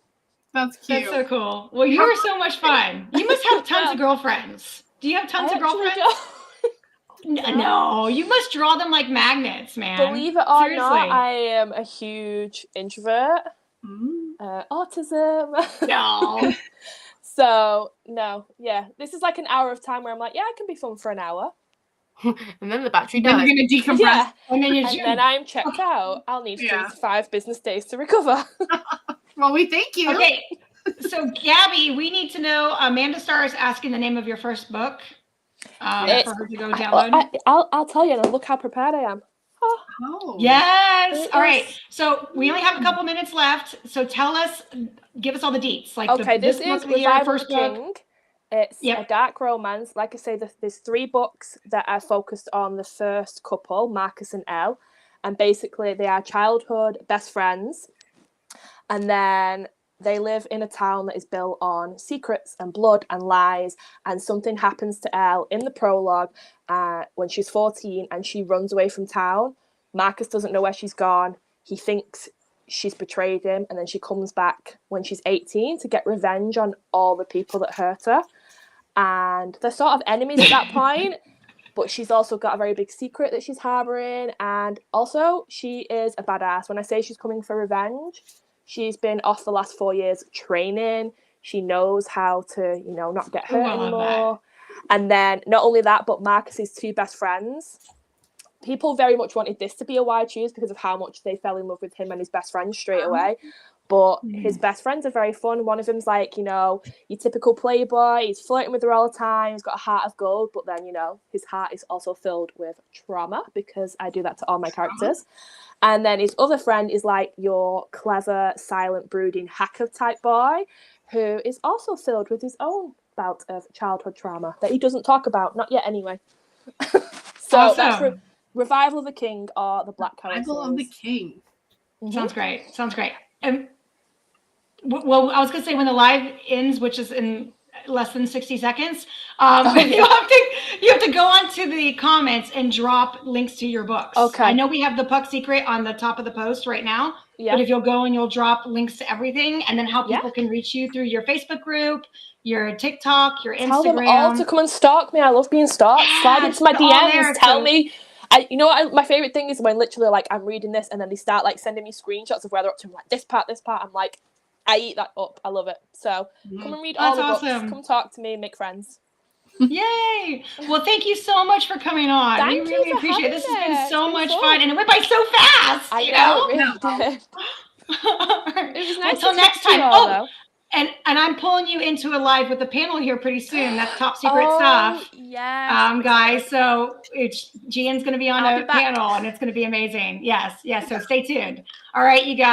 That's cute. That's so cool. Well, you are so much fun. You must have tons of girlfriends. Do you have tons of girlfriends? No, you must draw them like magnets, man. Believe it or Seriously. not, I am a huge introvert. Autism. No. So, no, yeah. This is like an hour of time where I'm like, yeah, I can be fun for an hour. And then the battery Then dies. you're going to decompress. Yeah. And then I'm checked out. I'll need 3 to 5 business days to recover. Well, we thank you. Okay. So, Gabby, we need to know, Amanda Starr is asking the name of your first book for her to go download. I'll tell you, and look how prepared I am. Oh. Yes. All right. So we only have a couple minutes left. So give us all the deets. Like this is Revival the King. It's a dark romance. Like I say, there's 3 books that are focused on the first couple, Marcus and Elle. And basically they are childhood best friends. And then they live in a town that is built on secrets and blood and lies. And something happens to Elle in the prologue when she's 14 and she runs away from town. Marcus doesn't know where she's gone. He thinks she's betrayed him. And then she comes back when she's 18 to get revenge on all the people that hurt her. And they're sort of enemies at that point. But she's also got a very big secret that she's harboring. And also, she is a badass. When I say she's coming for revenge, she's been off the last 4 years training. She knows how to, not get hurt anymore. And then not only that, but Marcus's 2 best friends. People very much wanted this to be a wide choose because of how much they fell in love with him and his best friend straight away. But his best friends are very fun. One of them's like, your typical playboy. He's flirting with her all the time. He's got a heart of gold. But then, his heart is also filled with trauma because I do that to all my characters. And then his other friend is like your clever, silent, brooding hacker type boy who is also filled with his own bout of childhood trauma that he doesn't talk about. Not yet, anay. So that's Revival of the King or the Black Characters. Revival of the King. Sounds great. And well, I was going to say when the live ends, which is in less than 60 seconds, you have to go onto the comments and drop links to your books. Okay. I know we have the Puck Secret on the top of the post right now, but if you'll go and you'll drop links to everything and then how people can reach you through your Facebook group, your TikTok, your Instagram. Tell them all to come and stalk me. I love being stalked. Slide into my DMs. Tell me. My favorite thing is when literally like I'm reading this and then they start like sending me screenshots of where they're up to. I'm like, this part. I'm like, I eat that up. I love it. So come and read all the books. Come talk to me. Make friends. Yay! Well, thank you so much for coming on. We really appreciate it. This has been so much fun, and it went by so fast. I know. It really did. It was nice. Until next time. And I'm pulling you into a live with the panel here pretty soon. That's top secret stuff. Yes. Guys. So GN's going to be on a panel, and it's going to be amazing. Yes. So stay tuned. All right, you guys.